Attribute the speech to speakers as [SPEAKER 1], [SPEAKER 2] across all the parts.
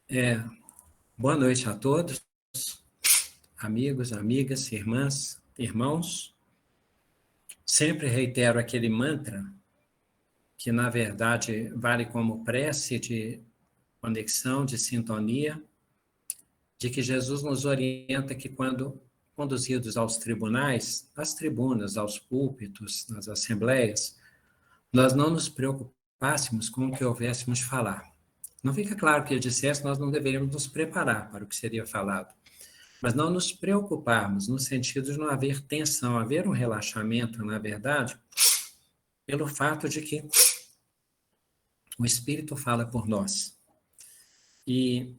[SPEAKER 1] É, Boa noite a todos, amigos, amigas, irmãs, irmãos. Sempre reitero aquele mantra que, na verdade, vale como prece de conexão, de sintonia, de que Jesus nos orienta que quando conduzidos aos tribunais, às tribunas, aos púlpitos, nas assembleias, nós não nos preocupássemos com o que houvéssemos de falar. Não fica claro que ele dissesse que nós não deveríamos nos preparar para o que seria falado. Mas não nos preocuparmos no sentido de não haver tensão, haver um relaxamento, na verdade, pelo fato de que o Espírito fala por nós. E,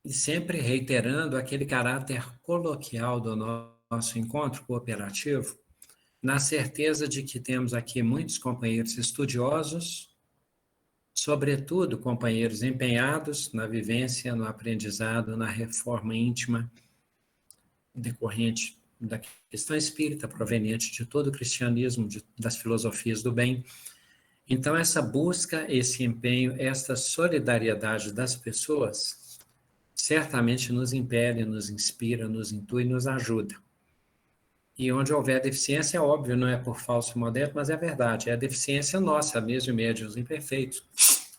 [SPEAKER 1] e sempre reiterando aquele caráter coloquial do nosso encontro cooperativo, na certeza de que temos aqui muitos companheiros estudiosos, sobretudo companheiros empenhados na vivência, no aprendizado, na reforma íntima decorrente da questão espírita, proveniente de todo o cristianismo, das filosofias do bem. Então, essa busca, esse empenho, essa solidariedade das pessoas, certamente nos impele, nos inspira, nos intui, nos ajuda. E onde houver deficiência, é óbvio, não é por falso modelo, mas é verdade, é a deficiência nossa, mesmo em médiuns imperfeitos,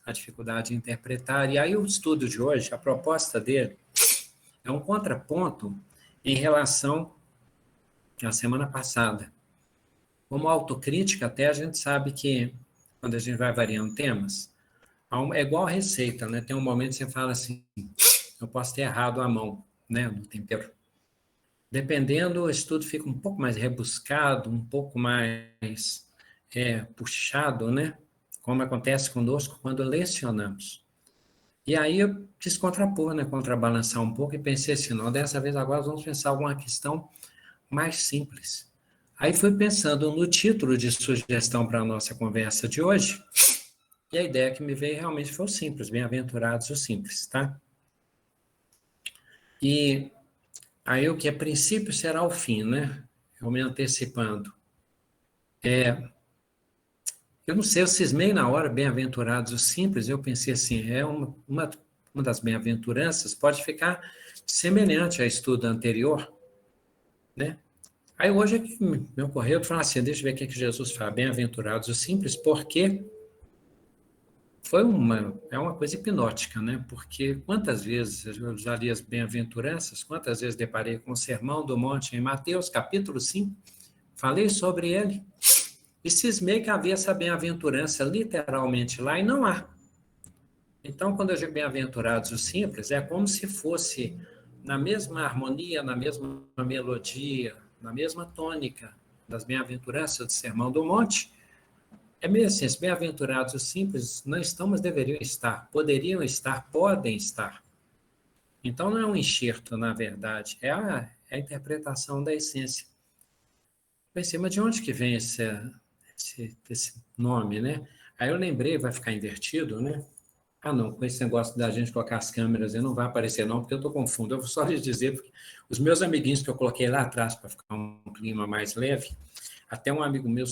[SPEAKER 1] a dificuldade de interpretar. E aí o estudo de hoje, a proposta dele, é um contraponto em relação à semana passada. Como autocrítica, até a gente sabe que, quando a gente vai variando temas, é igual receita, né? Tem um momento que você fala assim, eu posso ter errado a mão, né, no tempero. Dependendo, o estudo fica um pouco mais rebuscado, um pouco mais puxado, né? Como acontece conosco quando lecionamos. E aí eu quis contrapor, né, contrabalançar um pouco e pensei assim, não, dessa vez agora vamos pensar alguma questão mais simples. Aí fui pensando no título de sugestão para a nossa conversa de hoje, e a ideia que me veio realmente foi o simples, bem-aventurados os simples, tá? E aí o que é princípio será o fim, né? Eu me antecipando. Eu não sei, eu cismei na hora, bem-aventurados os simples, eu pensei assim, uma das bem-aventuranças pode ficar semelhante ao estudo anterior, né? Aí hoje me ocorreu de falar assim, deixa eu ver o que é que Jesus fala, bem-aventurados os simples, porque é uma coisa hipnótica, né? Porque quantas vezes eu já li as bem-aventuranças, quantas vezes deparei com o Sermão do Monte em Mateus, capítulo 5, falei sobre ele, e cismei que havia essa bem-aventurança literalmente lá, e não há. Então, quando eu digo bem-aventurados os simples, é como se fosse na mesma harmonia, na mesma melodia, na mesma tônica das bem-aventuranças do Sermão do Monte. É meio assim, os bem-aventurados os simples não estão, mas deveriam estar, poderiam estar, podem estar. Então, não é um enxerto, na verdade, é a interpretação da essência. Pensei, mas de onde que vem esse nome, né? Aí eu lembrei, vai ficar invertido, né? Ah, não, com esse negócio da gente colocar as câmeras, não vai aparecer não, porque eu estou confuso. Eu vou só lhes dizer, porque os meus amiguinhos que eu coloquei lá atrás para ficar um clima mais leve, até um amigo meu,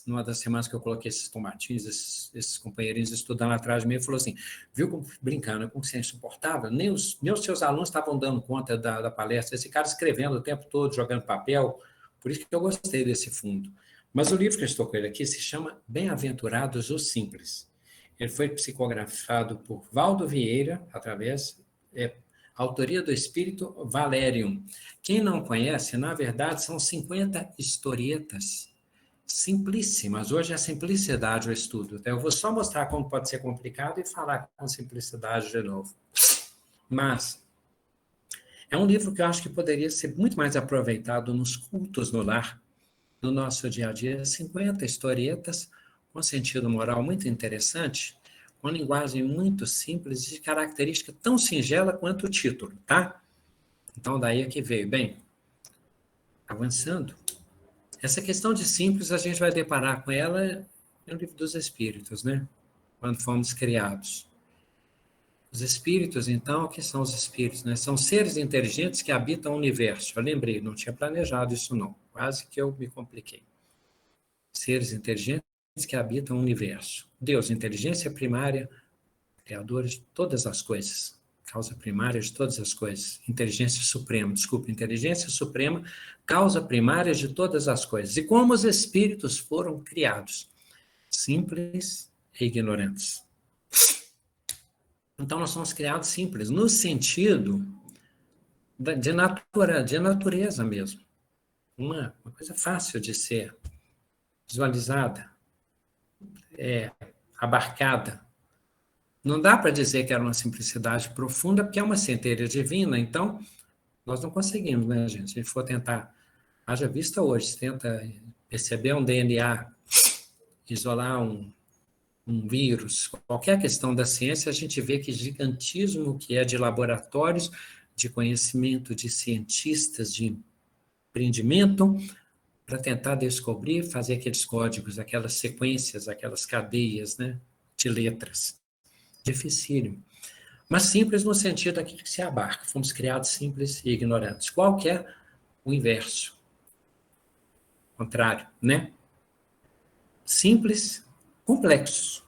[SPEAKER 1] numa das semanas que eu coloquei esses tomatinhos, esses companheirinhos estudando atrás de mim, falou assim, viu, brincando, como você é insuportável? Nem os seus alunos estavam dando conta da palestra, esse cara escrevendo o tempo todo, jogando papel, por isso que eu gostei desse fundo. Mas o livro que eu estou com ele aqui se chama Bem-aventurados os Simples. Ele foi psicografado por Valdo Vieira, através autoria do Espírito Valerium. Quem não conhece, na verdade, são 50 historietas simplíssimas. Hoje é simplicidade o estudo. Eu vou só mostrar como pode ser complicado e falar com simplicidade de novo. Mas é um livro que eu acho que poderia ser muito mais aproveitado nos cultos no lar, no nosso dia a dia. 50 historietas com sentido moral muito interessante, com linguagem muito simples e de característica tão singela quanto o título, tá? Então, daí é que veio. Bem, avançando, essa questão de simples a gente vai deparar com ela no livro dos Espíritos, né? Quando fomos criados. Os espíritos, então, o que são os espíritos? Né? São seres inteligentes que habitam o universo. Eu lembrei, não tinha planejado isso não. Quase que eu me compliquei. Seres inteligentes que habitam o universo. Deus, inteligência primária, criador de todas as coisas. causa primária de todas as coisas. Inteligência suprema, desculpa, inteligência suprema, causa primária de todas as coisas. E como os espíritos foram criados? Simples e ignorantes. Então, nós somos criados simples, no sentido de natureza mesmo. Uma coisa fácil de ser visualizada, abarcada. Não dá para dizer que era uma simplicidade profunda, porque é uma centelha divina, então nós não conseguimos, né, gente? Se a gente for tentar, haja vista hoje, se tenta perceber um DNA, isolar um vírus, qualquer questão da ciência, a gente vê que gigantismo que é de laboratórios, de conhecimento de cientistas, de empreendimento, para tentar descobrir, fazer aqueles códigos, aquelas sequências, aquelas cadeias, né, de letras. Dificílimo. Mas simples no sentido daquilo que se abarca. Fomos criados simples e ignorantes. Qual que é o inverso? Contrário, né? Simples, complexos.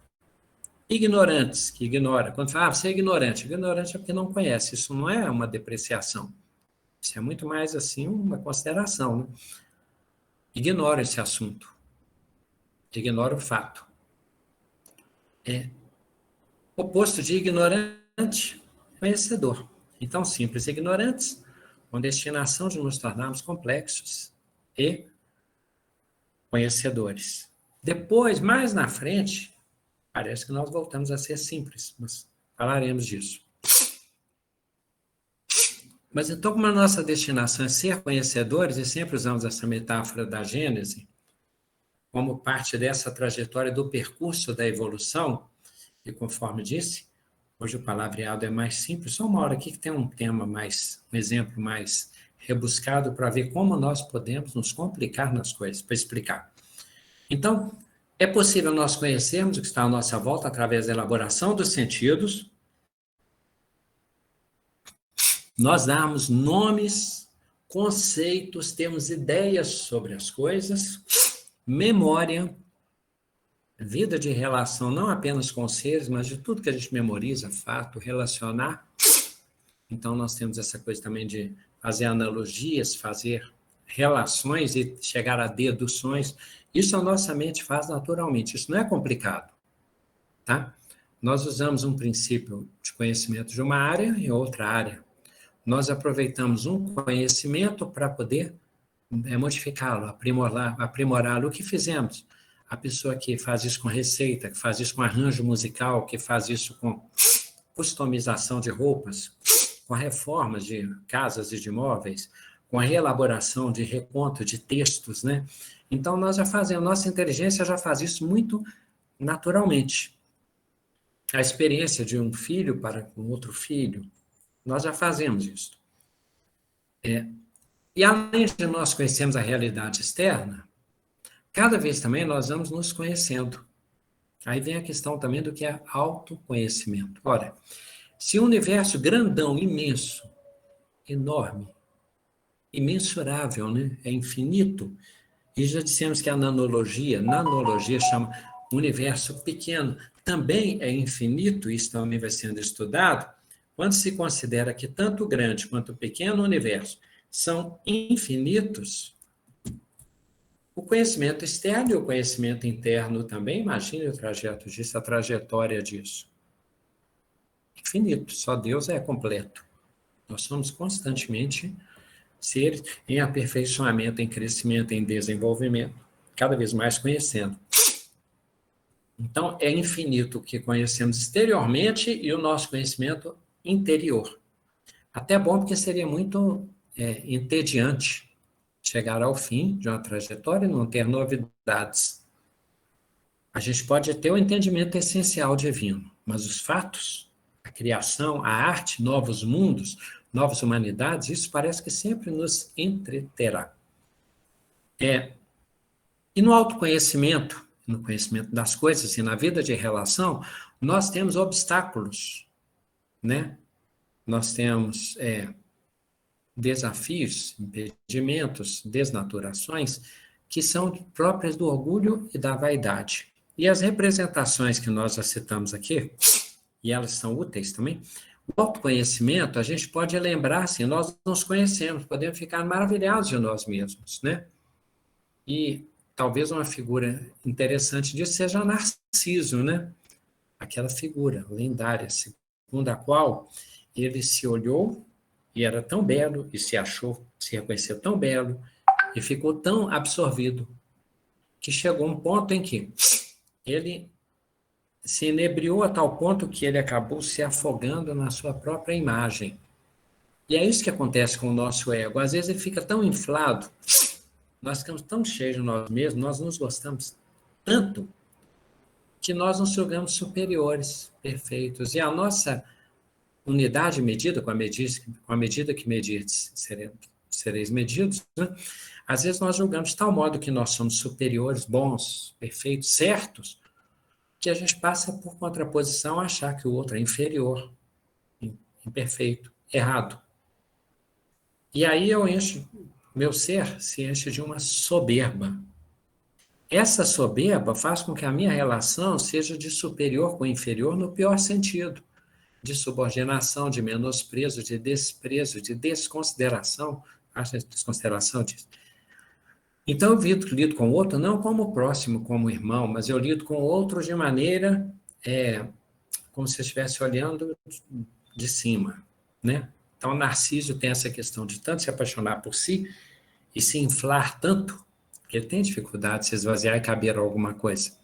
[SPEAKER 1] Ignorantes, que ignora. Quando fala, você é ignorante. Ignorante é porque não conhece. Isso não é uma depreciação. Isso é muito mais, assim, uma consideração, né? Ignora esse assunto. Ignora o fato. Oposto de ignorante, conhecedor. Então, simples e ignorantes, com destinação de nos tornarmos complexos e conhecedores. Depois, mais na frente, parece que nós voltamos a ser simples, mas falaremos disso. Mas então, como a nossa destinação é ser conhecedores, e sempre usamos essa metáfora da Gênese, como parte dessa trajetória do percurso da evolução, e conforme disse, hoje o palavreado é mais simples, só uma hora aqui que tem um tema mais, um exemplo mais rebuscado para ver como nós podemos nos complicar nas coisas, para explicar. Então, é possível nós conhecermos o que está à nossa volta através da elaboração dos sentidos, nós darmos nomes, conceitos, termos ideias sobre as coisas, memória, vida de relação, não apenas com seres, mas de tudo que a gente memoriza, fato, relacionar. Então, nós temos essa coisa também de fazer analogias, fazer relações e chegar a deduções. Isso a nossa mente faz naturalmente, isso não é complicado, tá? Nós usamos um princípio de conhecimento de uma área em outra área. Nós aproveitamos um conhecimento para poder modificá-lo, aprimorá-lo. O que fizemos? A pessoa que faz isso com receita, que faz isso com arranjo musical, que faz isso com customização de roupas, com reformas de casas e de imóveis, com a reelaboração de reconto de textos, né? Então, nós já fazemos, nossa inteligência já faz isso muito naturalmente. A experiência de um filho para com outro filho, nós já fazemos isso. E além de nós conhecermos a realidade externa, cada vez também nós vamos nos conhecendo. Aí vem a questão também do que é autoconhecimento. Ora, se o universo grandão, imenso, enorme, imensurável, né? É infinito, e já dissemos que a nanologia chama universo pequeno, também é infinito, isso também vai sendo estudado, quando se considera que tanto o grande quanto o pequeno universo são infinitos, o conhecimento externo e o conhecimento interno também, imagine o trajeto disso, a trajetória disso. Infinito, só Deus é completo. Nós somos constantemente seres em aperfeiçoamento, em crescimento, em desenvolvimento, cada vez mais conhecendo. Então, é infinito o que conhecemos exteriormente e o nosso conhecimento interior. Até bom, porque seria muito entediante chegar ao fim de uma trajetória e não ter novidades. A gente pode ter o entendimento essencial divino, mas os fatos, a criação, a arte, novos mundos, novas humanidades, isso parece que sempre nos entreterá. E no autoconhecimento, no conhecimento das coisas e na vida de relação, nós temos obstáculos, né? Nós temos desafios, impedimentos, desnaturações, que são próprias do orgulho e da vaidade. E as representações que nós já citamos aqui, e elas são úteis também, O autoconhecimento, a gente pode lembrar, assim, nós nos conhecemos, podemos ficar maravilhados de nós mesmos, né? E talvez uma figura interessante disso seja Narciso, né? Aquela figura lendária, segundo a qual ele se olhou e era tão belo, e se achou, se reconheceu tão belo, e ficou tão absorvido, que chegou um ponto em que ele se inebriou a tal ponto que ele acabou se afogando na sua própria imagem. E é isso que acontece com o nosso ego. Às vezes ele fica tão inflado, nós ficamos tão cheios de nós mesmos, nós nos gostamos tanto, que nós nos julgamos superiores, perfeitos. E a nossa unidade medida, com a medida que medirdes, sereis medidos, né? Às vezes nós julgamos de tal modo que nós somos superiores, bons, perfeitos, certos, que a gente passa por contraposição a achar que o outro é inferior, imperfeito, errado. E aí eu encho, meu ser se enche de uma soberba. Essa soberba faz com que a minha relação seja de superior com inferior no pior sentido, de subordinação, de menosprezo, de desprezo, de desconsideração. Acha desconsideração disso? Então eu lido com o outro não como próximo, como irmão, mas eu lido com o outro de maneira como se eu estivesse olhando de cima, né? Então Narciso tem essa questão de tanto se apaixonar por si e se inflar tanto que ele tem dificuldade de se esvaziar e caber alguma coisa.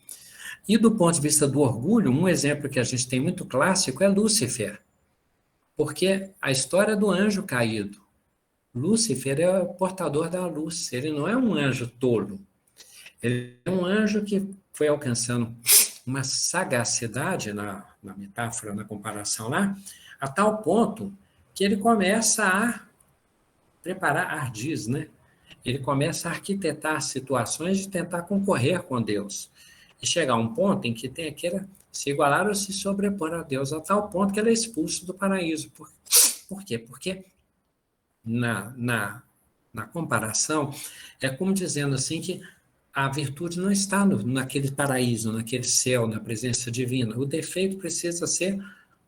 [SPEAKER 1] E do ponto de vista do orgulho, um exemplo que a gente tem muito clássico é Lúcifer, porque a história do anjo caído. Lúcifer é o portador da luz, ele não é um anjo tolo, ele é um anjo que foi alcançando uma sagacidade na metáfora, na comparação lá, a tal ponto que ele começa a preparar ardis, né? Ele começa a arquitetar situações de tentar concorrer com Deus. E chegar a um ponto em que tem aquele se igualar ou se sobrepor a Deus, a tal ponto que ele é expulso do paraíso. Por quê? Porque na comparação, é como dizendo assim que a virtude não está naquele paraíso, naquele céu, na presença divina. O defeito precisa ser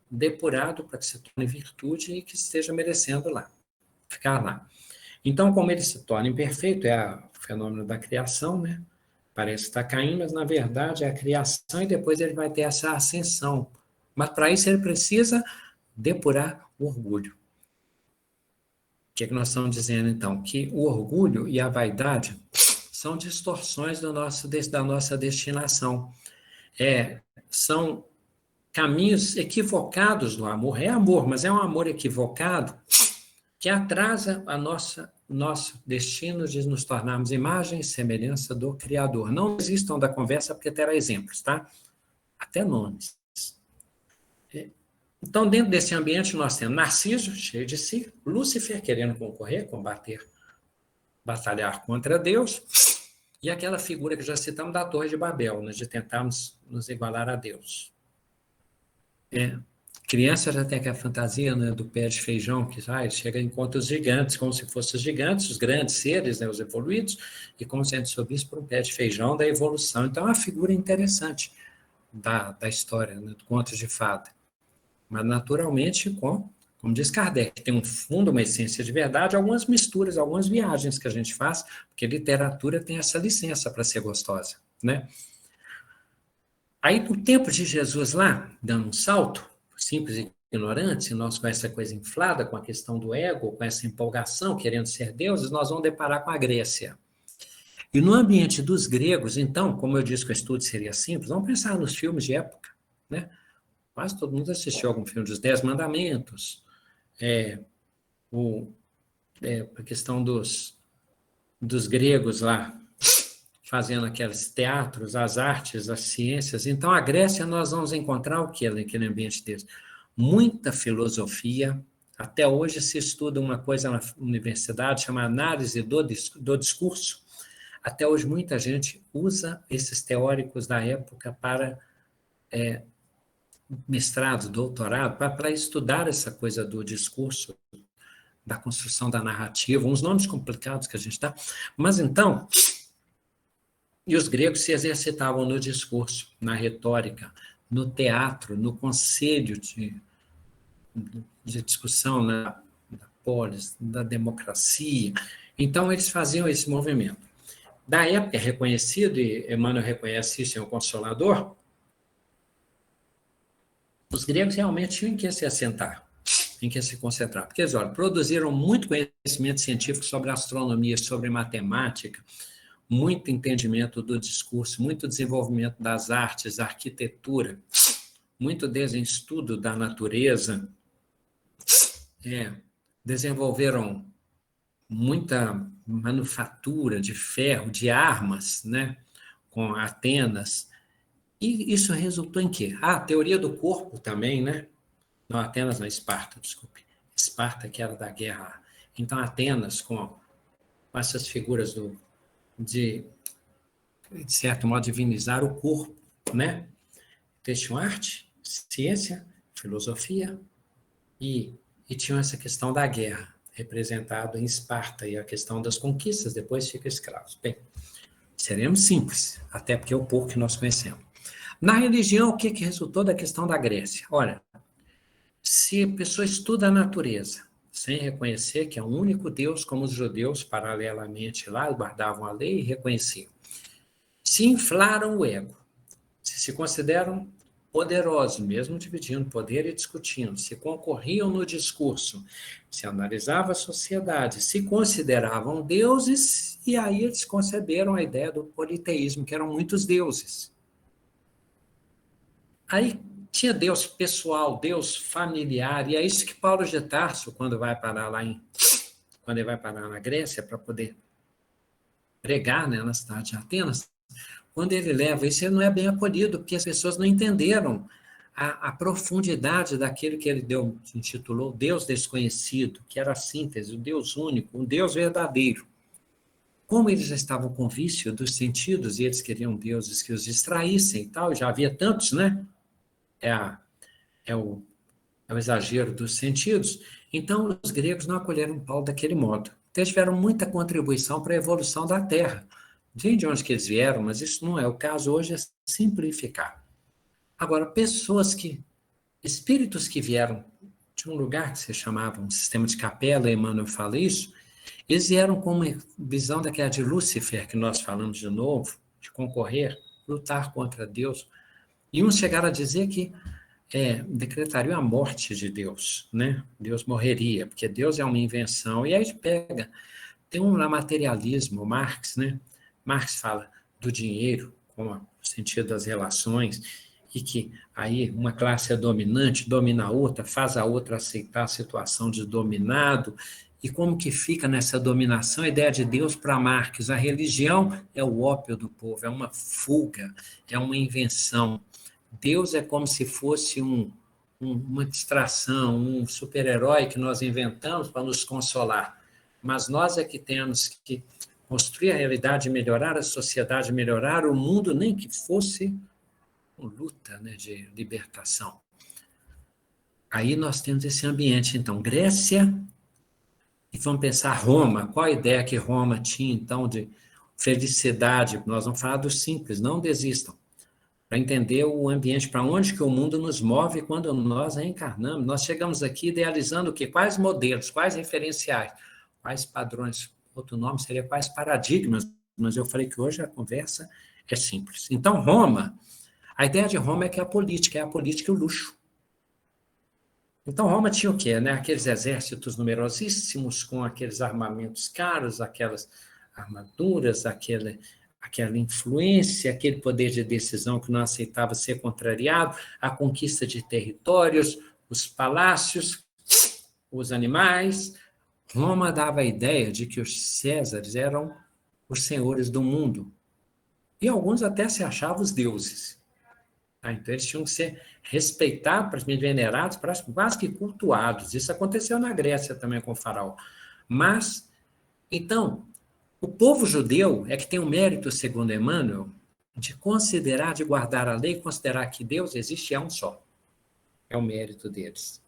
[SPEAKER 1] depurado para que se torne virtude e que esteja merecendo lá, ficar lá. Então, como ele se torna imperfeito, é o fenômeno da criação, né? Parece estar caindo, mas na verdade é a criação e depois ele vai ter essa ascensão. Mas para isso ele precisa depurar o orgulho. O que é que nós estamos dizendo então? Que o orgulho e a vaidade são distorções da nossa destinação. São caminhos equivocados do amor. É amor, mas é um amor equivocado que atrasa nosso destino de nos tornarmos imagem e semelhança do Criador. Não desistam da conversa, porque terá exemplos, tá? Até nomes. Então, dentro desse ambiente, nós temos Narciso, cheio de si, Lúcifer, querendo concorrer, combater, batalhar contra Deus, e aquela figura que já citamos da Torre de Babel, né, de tentarmos nos igualar a Deus. Criança já tem aquela fantasia, né, do pé de feijão, que chega e encontra os gigantes, como se fossem os gigantes, os grandes seres, né, os evoluídos, e como sendo subis por um pé de feijão da evolução. Então, é uma figura interessante da história, né, do conto de fada. Mas, naturalmente, como diz Kardec, tem um fundo, uma essência de verdade, algumas misturas, algumas viagens que a gente faz, porque literatura tem essa licença para ser gostosa, né? Aí, no tempo de Jesus lá, dando um salto, simples e ignorantes, e nós com essa coisa inflada, com a questão do ego, com essa empolgação, querendo ser deuses, nós vamos deparar com a Grécia. E no ambiente dos gregos, então, como eu disse que o estudo seria simples, vamos pensar nos filmes de época, né? Quase todo mundo assistiu algum filme dos Dez Mandamentos, a questão dos gregos lá, fazendo aqueles teatros, as artes, as ciências. Então, a Grécia, nós vamos encontrar o que naquele ambiente desse? Muita filosofia. Até hoje se estuda uma coisa na universidade chamada análise do discurso. Até hoje muita gente usa esses teóricos da época para mestrado, doutorado, para estudar essa coisa do discurso, da construção da narrativa, uns nomes complicados que a gente dá. Mas então, e os gregos se exercitavam no discurso, na retórica, no teatro, no conselho de discussão da polis, da democracia. Então, eles faziam esse movimento. Da época, é reconhecido, e Emmanuel reconhece isso, é o Consolador, os gregos realmente tinham que se assentar, em que se concentrar. Porque eles, olha, produziram muito conhecimento científico sobre astronomia, sobre matemática, muito entendimento do discurso, muito desenvolvimento das artes, arquitetura, muito estudo da natureza, desenvolveram muita manufatura de ferro, de armas, né, com Atenas. E isso resultou em quê? A teoria do corpo também, né? Não, Atenas não, Esparta, desculpe. Esparta, que era da guerra. Então, Atenas, com essas figuras de certo modo, divinizar o corpo, né? Tinham arte, ciência, filosofia, e tinham essa questão da guerra, representado em Esparta, e a questão das conquistas, depois fica escravos. Bem, seremos simples, até porque é o pouco que nós conhecemos. Na religião, o que resultou da questão da Grécia? Olha, se a pessoa estuda a natureza, sem reconhecer que é um único Deus, como os judeus, paralelamente lá, guardavam a lei e reconheciam, se inflaram o ego, se consideram poderosos, mesmo dividindo poder e discutindo, se concorriam no discurso, se analisava a sociedade, se consideravam deuses, e aí eles conceberam a ideia do politeísmo, que eram muitos deuses. Aí tinha Deus pessoal, Deus familiar, e é isso que Paulo de Tarso, quando vai parar quando ele vai parar na Grécia para poder pregar, né, na cidade de Atenas, quando ele leva isso, ele não é bem acolhido, porque as pessoas não entenderam a profundidade daquilo que ele intitulou Deus desconhecido, que era a síntese, o Deus único, um Deus verdadeiro. Como eles já estavam com vício dos sentidos, e eles queriam deuses que os distraíssem e tal, já havia tantos, né? É o exagero dos sentidos. Então, os gregos não acolheram Paulo daquele modo. Então, eles tiveram muita contribuição para a evolução da Terra. De onde que eles vieram, mas isso não é o caso hoje, é simplificar. Agora, espíritos que vieram de um lugar que se chamava um sistema de capela, Emmanuel fala isso, eles vieram com uma visão daquela de Lúcifer, que nós falamos de novo, de concorrer, lutar contra Deus. E uns chegaram a dizer que decretariam a morte de Deus, né? Deus morreria, porque Deus é uma invenção. E aí a gente pega, tem um materialismo, Marx, né? Marx fala do dinheiro, como o sentido das relações, e que aí uma classe é dominante, domina a outra, faz a outra aceitar a situação de dominado, e como que fica nessa dominação a ideia de Deus para Marx? A religião é o ópio do povo, é uma fuga, é uma invenção. Deus é como se fosse uma distração, um super-herói que nós inventamos para nos consolar. Mas nós é que temos que construir a realidade, melhorar a sociedade, melhorar o mundo, nem que fosse uma luta, né, de libertação. Aí nós temos esse ambiente, então, Grécia, e vamos pensar Roma. Qual a ideia que Roma tinha, então, de felicidade? Nós vamos falar do simples, não desistam. Para entender o ambiente, para onde que o mundo nos move quando nós reencarnamos. Nós chegamos aqui idealizando o quê? Quais modelos, quais referenciais, quais padrões. Outro nome seria quais paradigmas, mas eu falei que hoje a conversa é simples. Então, Roma, a ideia de Roma é que é a política e o luxo. Então, Roma tinha o quê? Né? Aqueles exércitos numerosíssimos, com aqueles armamentos caros, aquelas armaduras, aquela influência, aquele poder de decisão que não aceitava ser contrariado, a conquista de territórios, os palácios, os animais. Roma dava a ideia de que os Césares eram os senhores do mundo. E alguns até se achavam os deuses. Então, eles tinham que ser respeitados, venerados, quase que cultuados. Isso aconteceu na Grécia também com o faraó. Mas, então, o povo judeu é que tem o mérito, segundo Emmanuel, de considerar, de guardar a lei, considerar que Deus existe e é um só. É o mérito deles.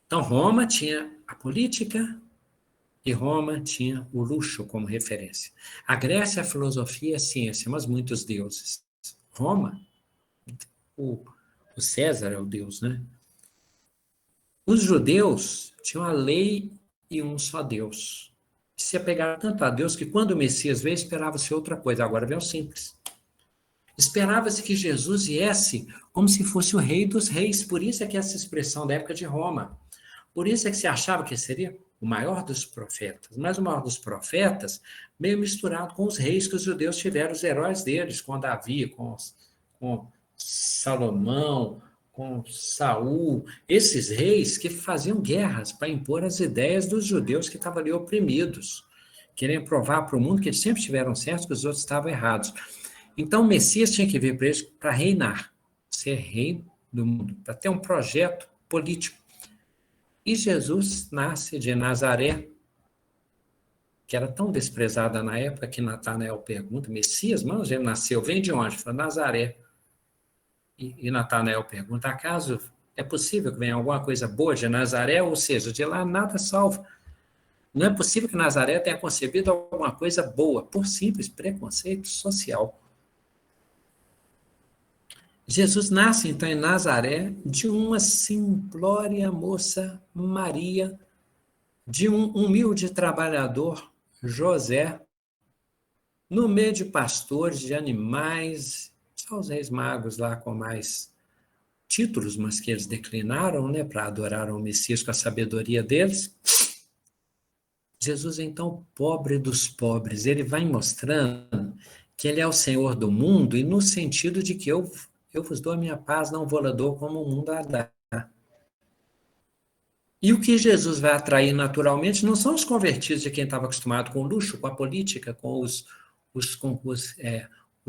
[SPEAKER 1] Então, Roma tinha a política e Roma tinha o luxo como referência. A Grécia, a filosofia e a ciência, mas muitos deuses. Roma, o César é o deus, né? Os judeus tinham a lei e um só Deus. Se apegaram tanto a Deus que quando o Messias veio, esperava-se outra coisa. Agora vem o simples. Esperava-se que Jesus viesse como se fosse o rei dos reis. Por isso é que essa expressão da época de Roma. Por isso é que se achava que seria o maior dos profetas. Mas o maior dos profetas, meio misturado com os reis que os judeus tiveram, os heróis deles, com Davi, com Salomão, com Saul. Esses reis que faziam guerras para impor as ideias dos judeus que estavam ali oprimidos. Querendo provar para o mundo que eles sempre estiveram certos, que os outros estavam errados. Então, o Messias tinha que vir para eles para reinar, ser rei do mundo, para ter um projeto político. E Jesus nasce de Nazaré, que era tão desprezada na época que Natanael pergunta, Messias, mas ele nasceu, vem de onde? Fala, Nazaré. E Natanael pergunta, acaso é possível que venha alguma coisa boa de Nazaré? Ou seja, de lá nada salva. Não é possível que Nazaré tenha concebido alguma coisa boa, por simples preconceito social. Jesus nasce, então, em Nazaré, de uma simplória moça, Maria, de um humilde trabalhador, José, no meio de pastores, de animais, só os reis magos lá com mais títulos, mas que eles declinaram, né, para adorar o Messias com a sabedoria deles. Jesus, então, pobre dos pobres, ele vai mostrando que ele é o Senhor do mundo, e no sentido de que eu vos dou a minha paz, não vou lá dou como o mundo a dá. E o que Jesus vai atrair naturalmente não são os convertidos de quem estava acostumado com o luxo, com a política, com os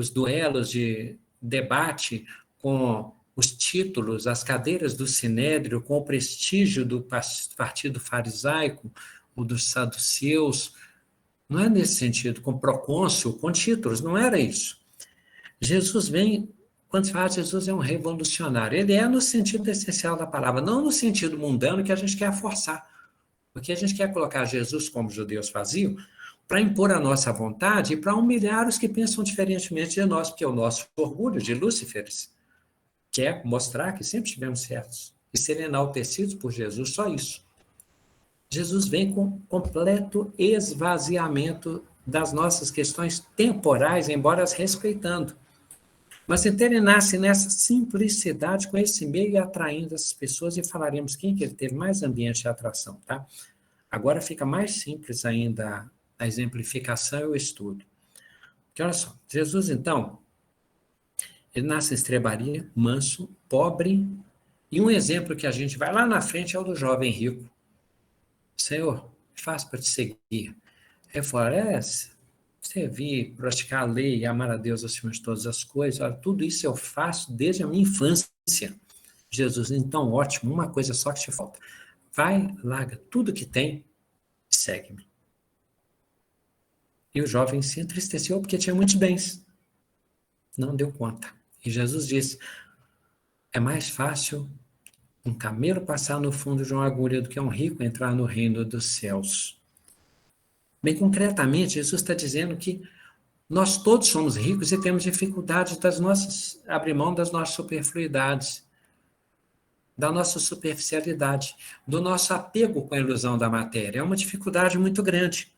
[SPEAKER 1] duelos de debate, com os títulos, as cadeiras do sinédrio, com o prestígio do partido farisaico, ou dos saduceus. Não é nesse sentido, com procônsul, com títulos, não era isso. Jesus vem, quando se fala de Jesus, é um revolucionário. Ele é no sentido essencial da palavra, não no sentido mundano que a gente quer forçar. Porque a gente quer colocar Jesus, como os judeus faziam, para impor a nossa vontade e para humilhar os que pensam diferentemente de nós, porque é o nosso orgulho de Lúciferes quer mostrar que sempre estivemos certos e ser enaltecidos por Jesus, só isso. Jesus vem com completo esvaziamento das nossas questões temporais, embora as respeitando. Mas então ele nasce nessa simplicidade, com esse meio e atraindo essas pessoas, e falaremos quem que ele teve mais ambiente de atração, tá? Agora fica mais simples ainda a exemplificação e o estudo. Porque olha só, Jesus então, ele nasce em estrebaria, manso, pobre, e um exemplo que a gente vai lá na frente é o do jovem rico. Senhor, faço para te seguir. Aí fala, servir, praticar a lei e amar a Deus acima de todas as coisas, olha, tudo isso eu faço desde a minha infância. Jesus, então ótimo, uma coisa só que te falta. Vai, larga tudo que tem e segue-me. E o jovem se entristeceu porque tinha muitos bens. Não deu conta. E Jesus disse, é mais fácil um camelo passar no fundo de uma agulha do que um rico entrar no reino dos céus. Bem concretamente, Jesus está dizendo que nós todos somos ricos e temos dificuldade abrir mão das nossas superfluidades, da nossa superficialidade, do nosso apego com a ilusão da matéria. É uma dificuldade muito grande.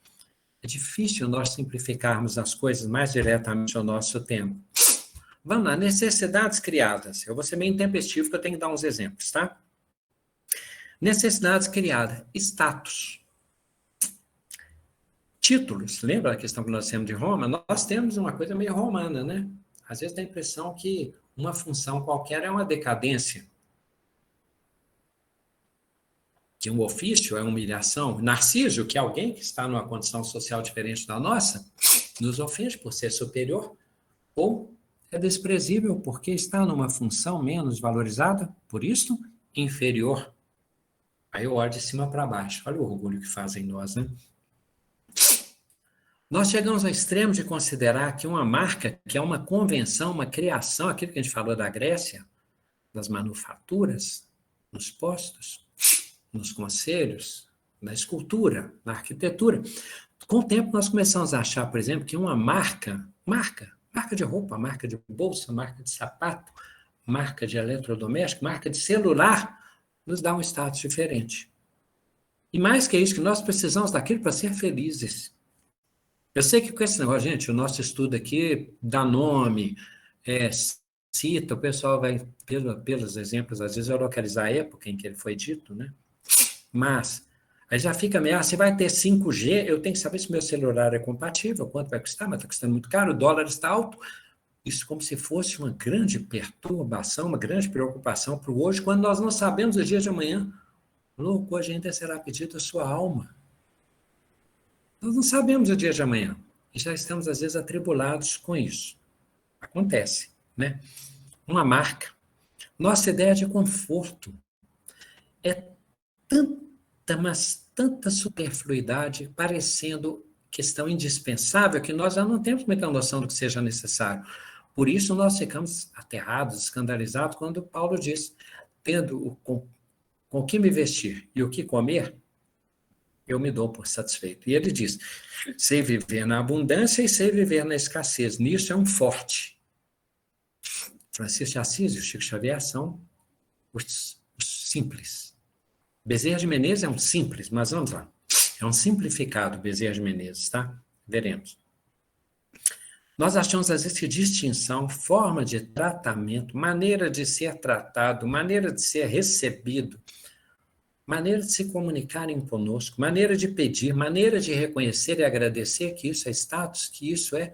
[SPEAKER 1] É difícil nós simplificarmos as coisas mais diretamente ao nosso tempo. Vamos lá, necessidades criadas. Eu vou ser meio intempestivo, porque eu tenho que dar uns exemplos, tá? Necessidades criadas. Status. Títulos. Lembra a questão que nós temos de Roma? Nós temos uma coisa meio romana, né? Às vezes dá a impressão que uma função qualquer é uma decadência. Que um ofício é humilhação. Narciso, que é alguém que está numa condição social diferente da nossa, nos ofende por ser superior, ou é desprezível porque está numa função menos valorizada, por isso, inferior. Aí eu olho de cima para baixo. Olha o orgulho que fazem nós, né? Nós chegamos ao extremo de considerar que uma marca, que é uma convenção, uma criação, aquilo que a gente falou da Grécia, das manufaturas, nos postos, nos conselhos, na escultura, na arquitetura. Com o tempo, nós começamos a achar, por exemplo, que uma marca de roupa, marca de bolsa, marca de sapato, marca de eletrodoméstico, marca de celular, nos dá um status diferente. E mais que isso, que nós precisamos daquilo para ser felizes. Eu sei que com esse negócio, gente, o nosso estudo aqui dá nome, cita, o pessoal vai, pelos exemplos, às vezes, localizar a época em que ele foi dito, né? Mas aí já fica meio, você vai ter 5G, eu tenho que saber se meu celular é compatível, quanto vai custar, mas está custando muito caro, o dólar está alto. Isso como se fosse uma grande perturbação, uma grande preocupação para o hoje, quando nós não sabemos o dia de amanhã. Louco, hoje ainda será pedido a sua alma. Nós não sabemos o dia de amanhã. E já estamos, às vezes, atribulados com isso. Acontece, né? Uma marca. Nossa ideia de conforto é tanta, mas tanta superfluidade, parecendo questão indispensável, que nós já não temos muita noção do que seja necessário. Por isso, nós ficamos aterrados, escandalizados, quando Paulo diz, tendo com o que me vestir e o que comer, eu me dou por satisfeito. E ele diz, sei viver na abundância e sei viver na escassez. Nisso é um forte. Francisco de Assis e o Chico Xavier são os simples. Bezerra de Menezes é um simples, mas vamos lá. É um simplificado Bezerra de Menezes, tá? Veremos. Nós achamos, às vezes, que distinção, forma de tratamento, maneira de ser tratado, maneira de ser recebido, maneira de se comunicarem conosco, maneira de pedir, maneira de reconhecer e agradecer que isso é status, que isso é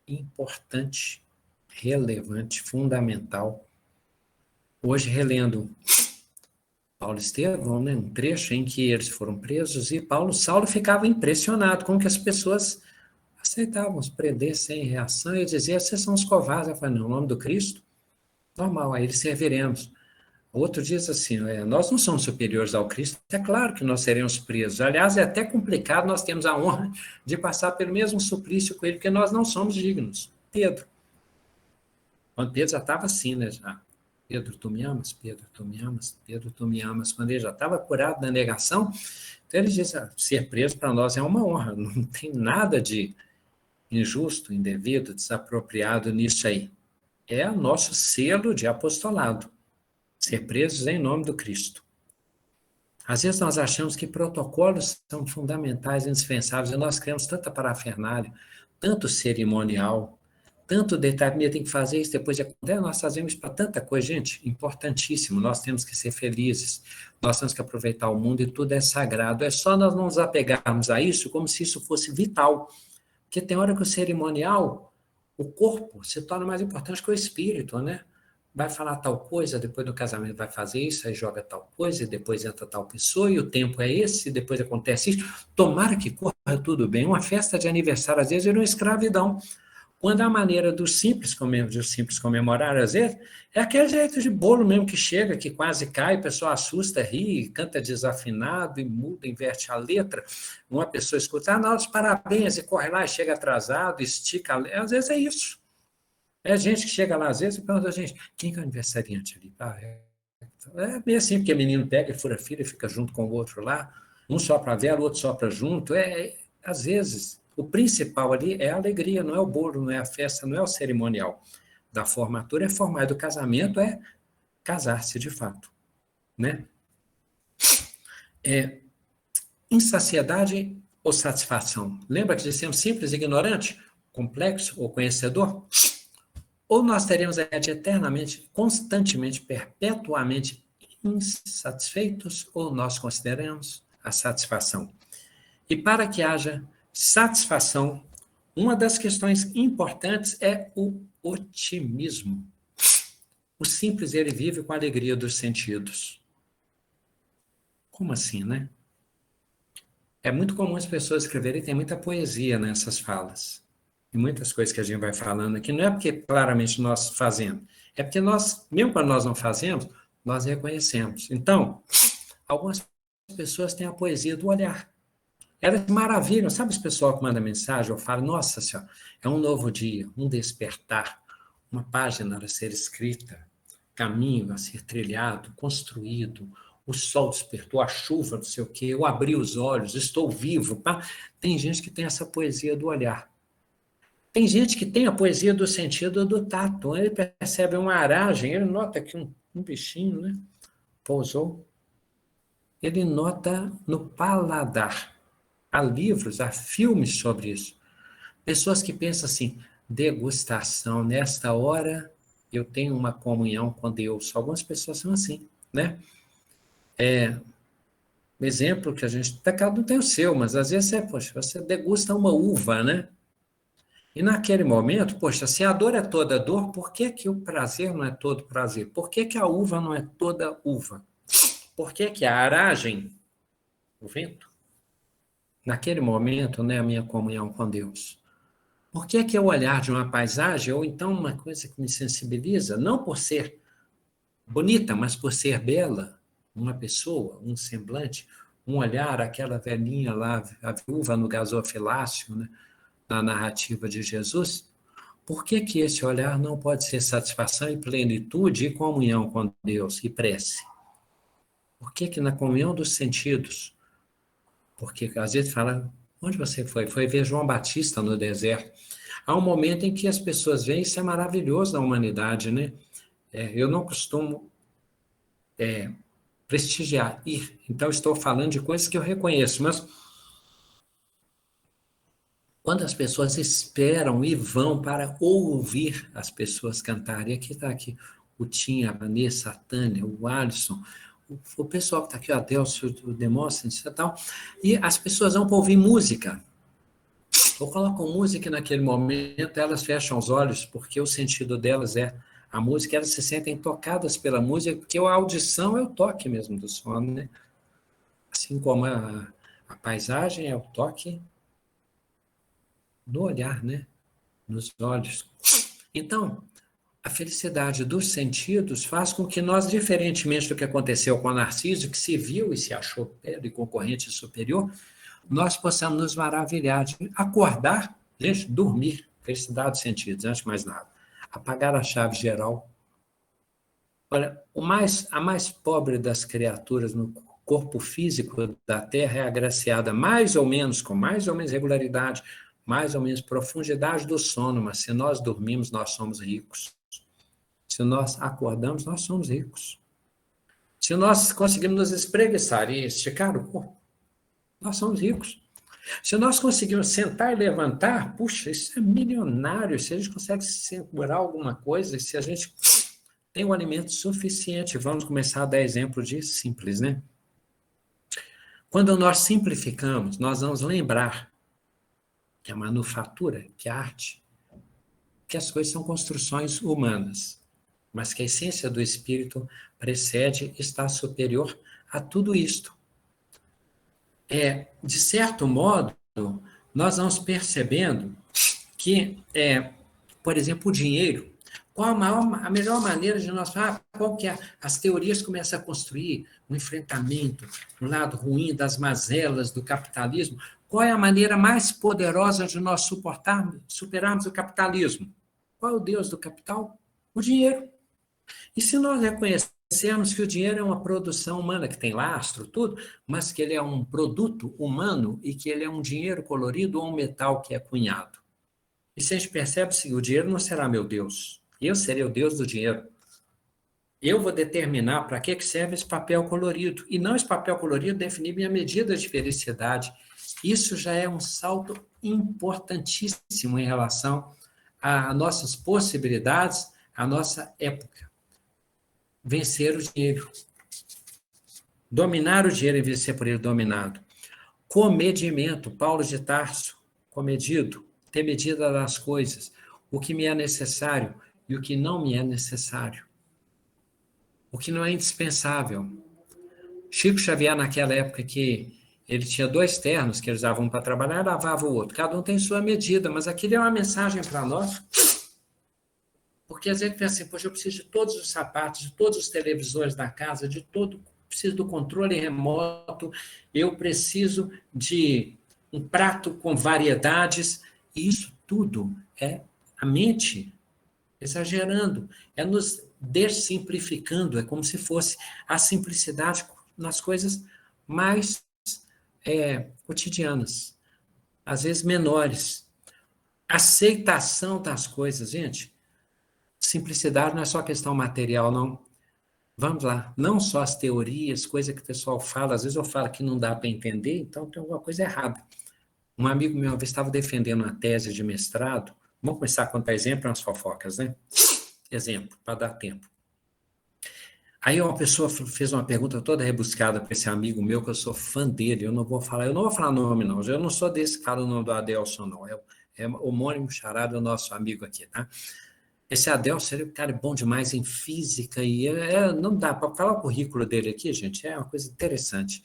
[SPEAKER 1] importante, relevante, fundamental. Hoje, relendo Paulo e Estevão, né, um trecho em que eles foram presos e Saulo ficava impressionado com que as pessoas aceitavam os prender sem reação e dizia, vocês são os covardes. Eu falei, não, em nome do Cristo, normal, aí eles serviremos. Outro diz assim, nós não somos superiores ao Cristo, é claro que nós seremos presos. Aliás, é até complicado, nós temos a honra de passar pelo mesmo suplício com ele, porque nós não somos dignos. Pedro. Quando Pedro já estava assim, né, já. Pedro, tu me amas? Pedro, tu me amas? Pedro, tu me amas? Quando ele já estava curado da negação, então ele diz, ser preso para nós é uma honra, não tem nada de injusto, indevido, desapropriado nisso aí. É o nosso selo de apostolado. Ser presos em nome do Cristo. Às vezes nós achamos que protocolos são fundamentais, indispensáveis, e nós criamos tanta parafernália, tanto cerimonial, tanto detalhe, tem que fazer isso, depois de acontecer, nós fazemos para tanta coisa, gente, importantíssimo, nós temos que ser felizes, nós temos que aproveitar o mundo e tudo é sagrado, é só nós não nos apegarmos a isso como se isso fosse vital, porque tem hora que o cerimonial, o corpo se torna mais importante que o espírito, né? Vai falar tal coisa, depois do casamento vai fazer isso, aí joga tal coisa, e depois entra tal pessoa, e o tempo é esse, e depois acontece isso. Tomara que corra tudo bem. Uma festa de aniversário, às vezes, é uma escravidão. Quando a maneira dos simples comemorar, às vezes, é aquele jeito de bolo mesmo que chega, que quase cai, a pessoa assusta, ri, canta desafinado, e muda, inverte a letra. Uma pessoa escuta, não, os parabéns, e corre lá e chega atrasado, estica a letra. Às vezes é isso. É gente que chega lá, às vezes, e pergunta, gente, quem que é o aniversariante ali? É meio assim, porque o menino pega e fura fila e fica junto com o outro lá, um sopra a vela, o outro sopra junto. Às vezes, o principal ali é a alegria, não é o bolo, não é a festa, não é o cerimonial. Da formatura é formar, do casamento é casar-se de fato. Né? Insaciedade ou satisfação? Lembra que dissemos simples e ignorante? Complexo ou conhecedor? Ou nós teremos eternamente, constantemente, perpetuamente insatisfeitos, ou nós consideramos a satisfação. E para que haja satisfação, uma das questões importantes é o otimismo. O simples, ele vive com a alegria dos sentidos. Como assim, né? É muito comum as pessoas escreverem, tem muita poesia nessas falas. E muitas coisas que a gente vai falando aqui, não é porque claramente nós fazemos, é porque nós, mesmo quando nós não fazemos, nós reconhecemos. Então, algumas pessoas têm a poesia do olhar. Elas maravilham, sabe esse pessoal que manda mensagem, eu falo, nossa senhora, é um novo dia, um despertar, uma página a ser escrita, caminho a ser trilhado, construído, o sol despertou, a chuva, não sei o quê, eu abri os olhos, estou vivo. Pá. Tem gente que tem essa poesia do olhar. Tem gente que tem a poesia do sentido do tato. Ele percebe uma aragem, ele nota que um bichinho, né, pousou. ele nota no paladar. Há livros, há filmes sobre isso. Pessoas que pensam assim, degustação, nesta hora eu tenho uma comunhão com Deus. Algumas pessoas são assim, né? Um exemplo que a gente, cada um tem o seu, mas às vezes poxa, você degusta uma uva, né? E naquele momento, poxa, se a dor é toda dor, por que que o prazer não é todo prazer? Por que que a uva não é toda uva? Por que que a aragem, o vento, naquele momento, não é a minha comunhão com Deus? Por que que o olhar de uma paisagem, ou então uma coisa que me sensibiliza, não por ser bonita, mas por ser bela, uma pessoa, um semblante, um olhar, aquela velhinha lá, a viúva no gasofilácio, né, na narrativa de Jesus, por que que esse olhar não pode ser satisfação e plenitude e comunhão com Deus e prece? Por que que na comunhão dos sentidos? Porque às vezes fala, onde você foi? Foi ver João Batista no deserto. Há um momento em que as pessoas veem, isso é maravilhoso na humanidade, né? Eu não costumo prestigiar, ir. Então, estou falando de coisas que eu reconheço, mas quando as pessoas esperam e vão para ouvir as pessoas cantarem, aqui está aqui o Tim, a Vanessa, a Tânia, o Alisson, o pessoal que está aqui, o Adelso, o Demóstenes e tal, e as pessoas vão para ouvir música, ou colocam música naquele momento, elas fecham os olhos, porque o sentido delas é a música, elas se sentem tocadas pela música, porque a audição é o toque mesmo do som, né? Assim como a paisagem é o toque no olhar, né? Nos olhos. Então, a felicidade dos sentidos faz com que nós, diferentemente do que aconteceu com o Narciso, que se viu e se achou belo e concorrente superior, nós possamos nos maravilhar de acordar, gente, dormir, felicidade dos sentidos, antes de mais nada. Apagar a chave geral. Olha, a mais pobre das criaturas no corpo físico da Terra é agraciada mais ou menos, com mais ou menos regularidade, mais ou menos profundidade do sono, mas se nós dormimos, nós somos ricos. Se nós acordamos, nós somos ricos. Se nós conseguimos nos espreguiçar e esticar o corpo, nós somos ricos. Se nós conseguimos sentar e levantar, puxa, isso é milionário. Se a gente consegue segurar alguma coisa, se a gente tem um alimento suficiente, vamos começar a dar exemplo de simples, né? Quando nós simplificamos, nós vamos lembrar que a manufatura, que a arte, que as coisas são construções humanas, mas que a essência do espírito precede, está superior a tudo isto. De certo modo, nós vamos percebendo que, por exemplo, o dinheiro, qual a melhor maneira de nós falar, qual que é, as teorias começam a construir um enfrentamento, um lado ruim das mazelas do capitalismo, qual é a maneira mais poderosa de nós superarmos o capitalismo? Qual é o Deus do capital? O dinheiro. E se nós reconhecermos que o dinheiro é uma produção humana, que tem lastro, tudo, mas que ele é um produto humano e que ele é um dinheiro colorido ou um metal que é cunhado. E se a gente percebe que o dinheiro não será meu Deus, eu serei o Deus do dinheiro. Eu vou determinar para que serve esse papel colorido. E não esse papel colorido definir minha medida de felicidade. Isso já é um salto importantíssimo em relação a nossas possibilidades, a nossa época. Vencer o dinheiro. Dominar o dinheiro em vez de ser por ele dominado. Comedimento, Paulo de Tarso, comedido, ter medida das coisas, o que me é necessário e o que não me é necessário. O que não é indispensável. Chico Xavier, naquela época que ele tinha 2 ternos que eles usavam para trabalhar, lavava o outro. Cada um tem sua medida, mas aquilo é uma mensagem para nós. Porque às vezes pensa assim, poxa, eu preciso de todos os sapatos, de todos os televisores da casa, de todo, preciso do controle remoto, eu preciso de um prato com variedades, e isso tudo é a mente exagerando, é nos dessimplificando, é como se fosse a simplicidade nas coisas mais cotidianas, às vezes menores. Aceitação das coisas, gente. Simplicidade não é só questão material, não. Vamos lá, não só as teorias, coisa que o pessoal fala, às vezes eu falo que não dá para entender, então tem alguma coisa errada. Um amigo meu uma vez estava defendendo uma tese de mestrado, vamos começar a contar exemplo nas fofocas, né? Exemplo, para dar tempo. Aí uma pessoa fez uma pergunta toda rebuscada para esse amigo meu, que eu sou fã dele, eu não vou falar nome não, eu não sou desse que fala o nome do Adelson não, é homônimo charado do nosso amigo aqui, tá? Esse Adelson, ele é um cara bom demais em física e não dá para falar o currículo dele aqui, gente, é uma coisa interessante.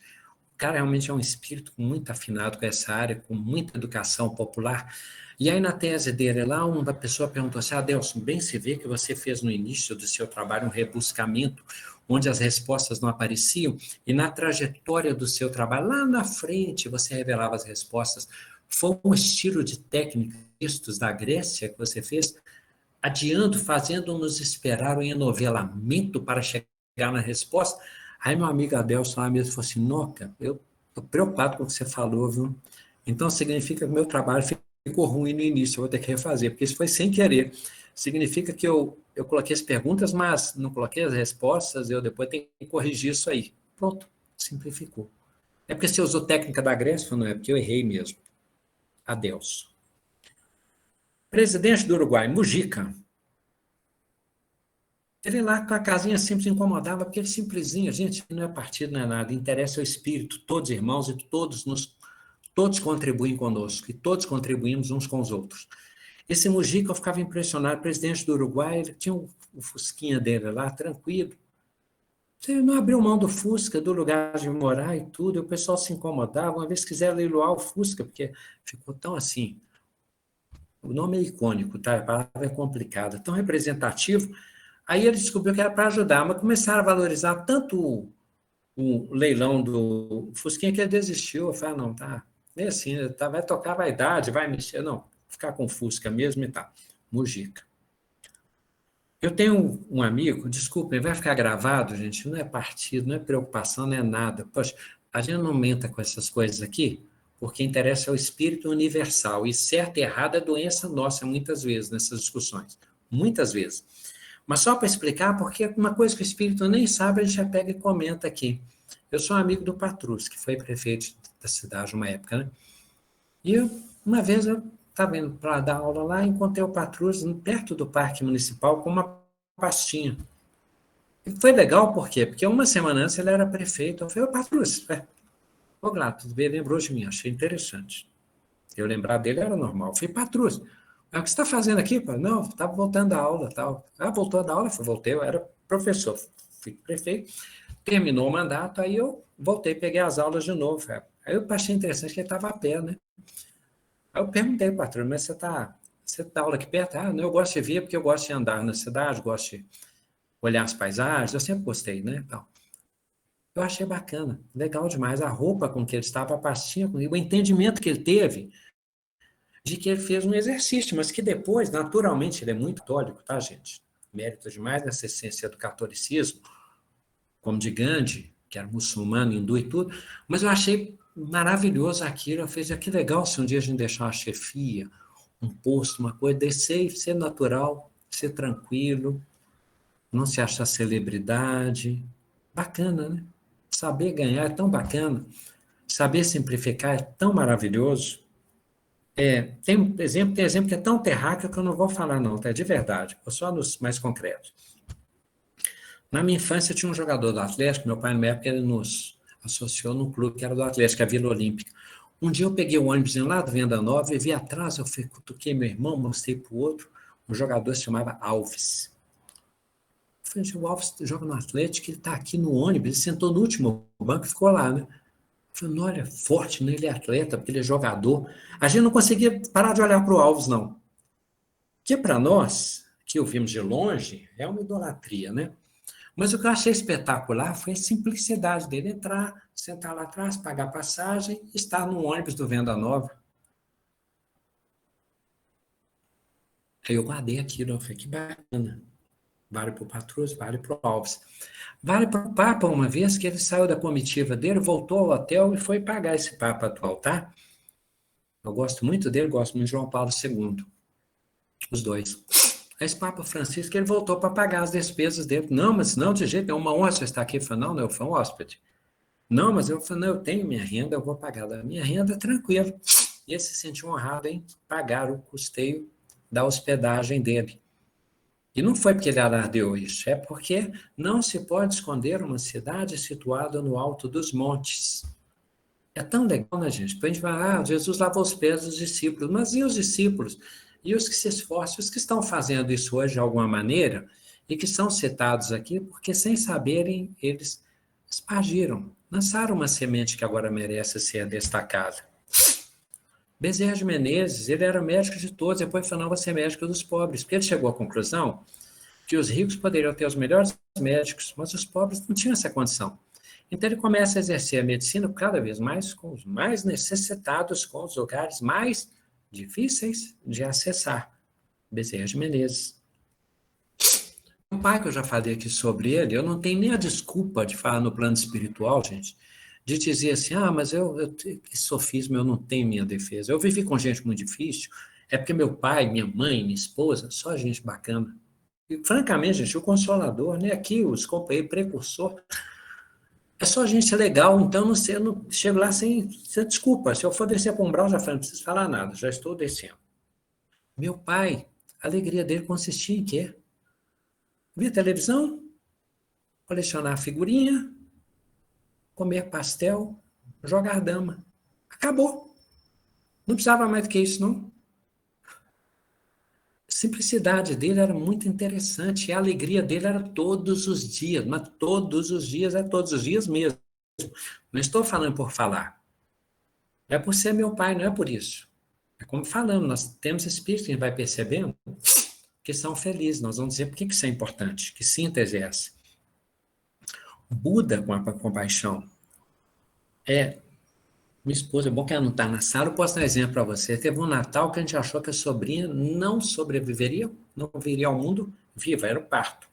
[SPEAKER 1] O cara realmente é um espírito muito afinado com essa área, com muita educação popular. E aí, na tese dele lá, uma pessoa perguntou assim, Adelson, bem se vê que você fez no início do seu trabalho um rebuscamento, onde as respostas não apareciam, e na trajetória do seu trabalho, lá na frente, você revelava as respostas. Foi um estilo de técnica, textos da Grécia que você fez, adiando, fazendo-nos esperar o enovelamento para chegar na resposta. Aí meu amigo Adelson lá mesmo falou assim, Noca, eu estou preocupado com o que você falou, viu? Então significa que o meu trabalho ficou ruim no início, eu vou ter que refazer, porque isso foi sem querer. Significa que eu coloquei as perguntas, mas não coloquei as respostas, eu depois tenho que corrigir isso aí. Pronto, simplificou. É porque você usou técnica da Grécia? Não é, porque eu errei mesmo. Adelson. Presidente do Uruguai, Mujica. Ele lá com a casinha simples incomodava, porque ele simplesinho, gente, não é partido, não é nada, interessa é o espírito, todos irmãos e todos contribuem conosco, e todos contribuímos uns com os outros. Esse Mujica, eu ficava impressionado, presidente do Uruguai, ele tinha o Fusquinha dele lá, tranquilo. Ele não abriu mão do Fusca, do lugar de morar e tudo, e o pessoal se incomodava, uma vez quiser leiloar o Fusca, porque ficou tão assim, o nome é icônico, tá? A palavra é complicada, tão representativo. Aí ele descobriu que era para ajudar, mas começaram a valorizar tanto o leilão do Fusquinha que ele desistiu. Eu falei, não, tá, é assim, tá, vai tocar a vaidade, vai mexer, não, ficar com Fusca mesmo e tá. Mujica. Eu tenho um amigo, desculpem, vai ficar gravado, gente, não é partido, não é preocupação, não é nada. Poxa, a gente não menta com essas coisas aqui, porque interessa é o espírito universal, e certo e errado é doença nossa, muitas vezes, nessas discussões. Muitas vezes. Mas só para explicar, porque uma coisa que o espírito nem sabe, a gente já pega e comenta aqui. Eu sou amigo do Patrus, que foi prefeito da cidade uma época, né? E uma vez eu estava indo para dar aula lá, encontrei o Patrus perto do Parque Municipal com uma pastinha. E foi legal, por quê? Porque uma semana antes ele era prefeito. Eu falei, ô Patrus, ô Glato, tudo bem? Lembrou de mim, achei interessante. Eu lembrar dele era normal. Eu falei, Patrus, o que você está fazendo aqui? Não, estava voltando da aula. Tal. Ah, voltou da aula? Eu voltei, eu era professor, fui prefeito. Terminou o mandato, aí eu voltei, peguei as aulas de novo. Aí eu achei interessante que ele estava a pé, né? Aí eu perguntei, patrão, mas você dá aula aqui perto? Ah, não, eu gosto de vir porque eu gosto de andar na cidade, gosto de olhar as paisagens, eu sempre gostei, né? Então, eu achei bacana, legal demais, a roupa com que ele estava, a pastinha comigo, o entendimento que ele teve de que ele fez um exercício, mas que depois, naturalmente, ele é muito católico, tá, gente? Mérito demais nessa essência do catolicismo, como de Gandhi, que era muçulmano, hindu e tudo, mas eu achei maravilhoso aquilo, eu fiz, que legal se um dia a gente deixar uma chefia, um posto, uma coisa, descer e ser natural, ser tranquilo, não se achar celebridade, bacana, né? Saber ganhar é tão bacana, saber simplificar é tão maravilhoso. Tem exemplo que é tão terráqueo que eu não vou falar não, tá? De verdade, vou só nos mais concretos. Na minha infância tinha um jogador do Atlético, meu pai na época ele nos associou num clube que era do Atlético, a Vila Olímpica. Um dia eu peguei o ônibus lá do Venda Nova e vi atrás, eu cutuquei meu irmão, mostrei para o outro, um jogador se chamava Alves. Eu falei, o Alves joga no Atlético, ele está aqui no ônibus, ele sentou no último banco e ficou lá, né? Eu falei, olha, forte, né? Ele é atleta, porque ele é jogador. A gente não conseguia parar de olhar para o Alves, não. Que para nós, que o vimos de longe, é uma idolatria, né? Mas o que eu achei espetacular foi a simplicidade dele entrar, sentar lá atrás, pagar passagem, estar no ônibus do Venda Nova. Aí eu guardei aquilo, eu falei, que bacana. Vale para o Patrus, vale para o Alves. Vale para o Papa, uma vez que ele saiu da comitiva dele, voltou ao hotel e foi pagar esse Papa atual, tá? Eu gosto muito dele, gosto muito de João Paulo II. Os dois. Aí esse Papa Francisco, ele voltou para pagar as despesas dele. Não, mas não, de jeito nenhum, uma honra você estar aqui. Ele falou, não, eu fui um hóspede. Não, mas eu falei, não, eu tenho minha renda, eu vou pagar da minha renda, tranquilo. E ele se sentiu honrado em pagar o custeio da hospedagem dele. E não foi porque ele alardeou isso, é porque não se pode esconder uma cidade situada no alto dos montes. É tão legal, né, gente? Depois a gente vai, Jesus lavou os pés dos discípulos, mas e os discípulos? E os que se esforçam, os que estão fazendo isso hoje de alguma maneira, e que são citados aqui, porque sem saberem, eles espargiram, lançaram uma semente que agora merece ser destacada. Bezerra de Menezes, ele era médico de todos, depois falou, não, vou ser médico dos pobres, porque ele chegou à conclusão que os ricos poderiam ter os melhores médicos, mas os pobres não tinham essa condição. Então ele começa a exercer a medicina cada vez mais com os mais necessitados, com os lugares mais difíceis de acessar. Bezerra de Menezes. O pai que eu já falei aqui sobre ele, eu não tenho nem a desculpa de falar no plano espiritual, gente, de dizer assim, mas esse sofisma eu não tenho minha defesa. Eu vivi com gente muito difícil, é porque meu pai, minha mãe, minha esposa, só gente bacana. E, francamente, gente, o Consolador, né, aqui, os companheiros, precursor, é só gente legal, então não sei, eu não chego lá sem desculpa. Se eu for descer para um umbral, já falei, não preciso falar nada, já estou descendo. Meu pai, a alegria dele consistia em quê? Ver televisão, colecionar figurinha, comer pastel, jogar dama. Acabou. Não precisava mais do que isso, não. A simplicidade dele era muito interessante, e a alegria dele era todos os dias, mas todos os dias, é todos os dias mesmo. Não estou falando por falar. É por ser meu pai, não é por isso. É como falamos, nós temos espíritos que a gente vai percebendo que são felizes. Nós vamos dizer por que isso é importante, que síntese é essa. Buda com a compaixão minha esposa, é bom que ela não está na sala, eu posso dar um exemplo para você. Teve um Natal que a gente achou que a sobrinha não sobreviveria, não viria ao mundo viva, era o parto.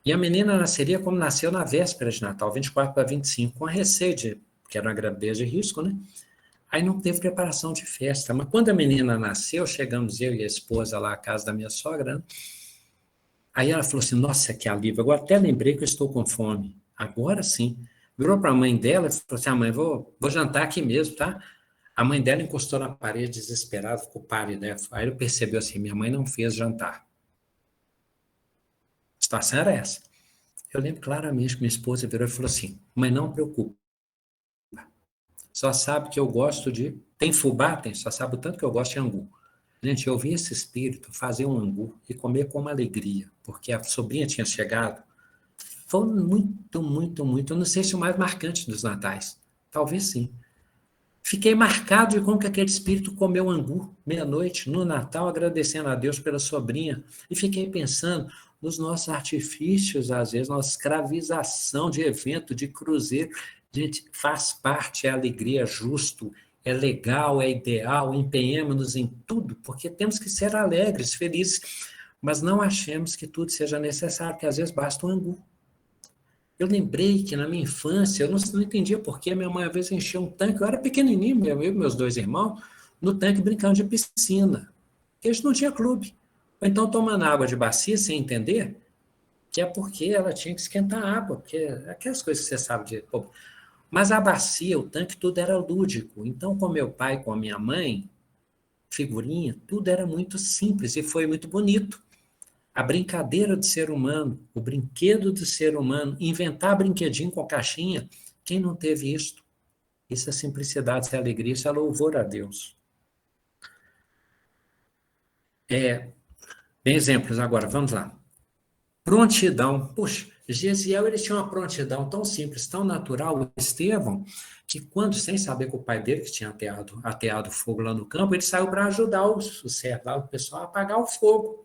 [SPEAKER 1] E a menina nasceria como nasceu na véspera de Natal, 24 para 25, com a receio de, que era uma gravidez de risco, né? Aí não teve preparação de festa. Mas quando a menina nasceu, chegamos eu e a esposa lá à casa da minha sogra, né? Aí ela falou assim, nossa, que alívio, agora até lembrei que eu estou com fome. Agora sim. Virou para a mãe dela e falou assim, mãe, vou jantar aqui mesmo, tá? A mãe dela encostou na parede, desesperada, ficou pálida, né? Aí ele percebeu assim, minha mãe não fez jantar. A situação era essa. Eu lembro claramente que minha esposa virou e falou assim, mãe, não preocupa. Só sabe que eu gosto de... Tem fubá? Tem. Só sabe o tanto que eu gosto de angu. Gente, eu vi esse espírito fazer um angu e comer com uma alegria, porque a sobrinha tinha chegado. Foi muito, muito, muito. Eu não sei se o mais marcante dos natais. Talvez sim. Fiquei marcado de como que aquele espírito comeu angu meia-noite, no Natal, agradecendo a Deus pela sobrinha. E fiquei pensando nos nossos artifícios, às vezes, nossa escravização de evento, de cruzeiro. Gente, faz parte, é alegria, é justo, é legal, é ideal, empenhemos-nos em tudo, porque temos que ser alegres, felizes, mas não achemos que tudo seja necessário, porque às vezes basta um angu. Eu lembrei que na minha infância, eu não entendia por que minha mãe às vezes enchia um tanque, eu era pequenininho, eu e meus dois irmãos, no tanque brincando de piscina. Eles não tinha clube. Ou então tomando água de bacia sem entender, que é porque ela tinha que esquentar a água, porque aquelas coisas que você sabe de... Mas a bacia, o tanque, tudo era lúdico. Então, com meu pai, com a minha mãe, figurinha, tudo era muito simples e foi muito bonito. A brincadeira do ser humano, o brinquedo do ser humano, inventar brinquedinho com caixinha, quem não teve isto? Isso é simplicidade, isso é alegria, isso é louvor a Deus. Bem exemplos agora, vamos lá. Prontidão. Puxa, Gesiel, ele tinha uma prontidão tão simples, tão natural, o Estevão, que quando, sem saber que o pai dele, que tinha ateado fogo lá no campo, ele saiu para ajudar o servo, o pessoal a apagar o fogo,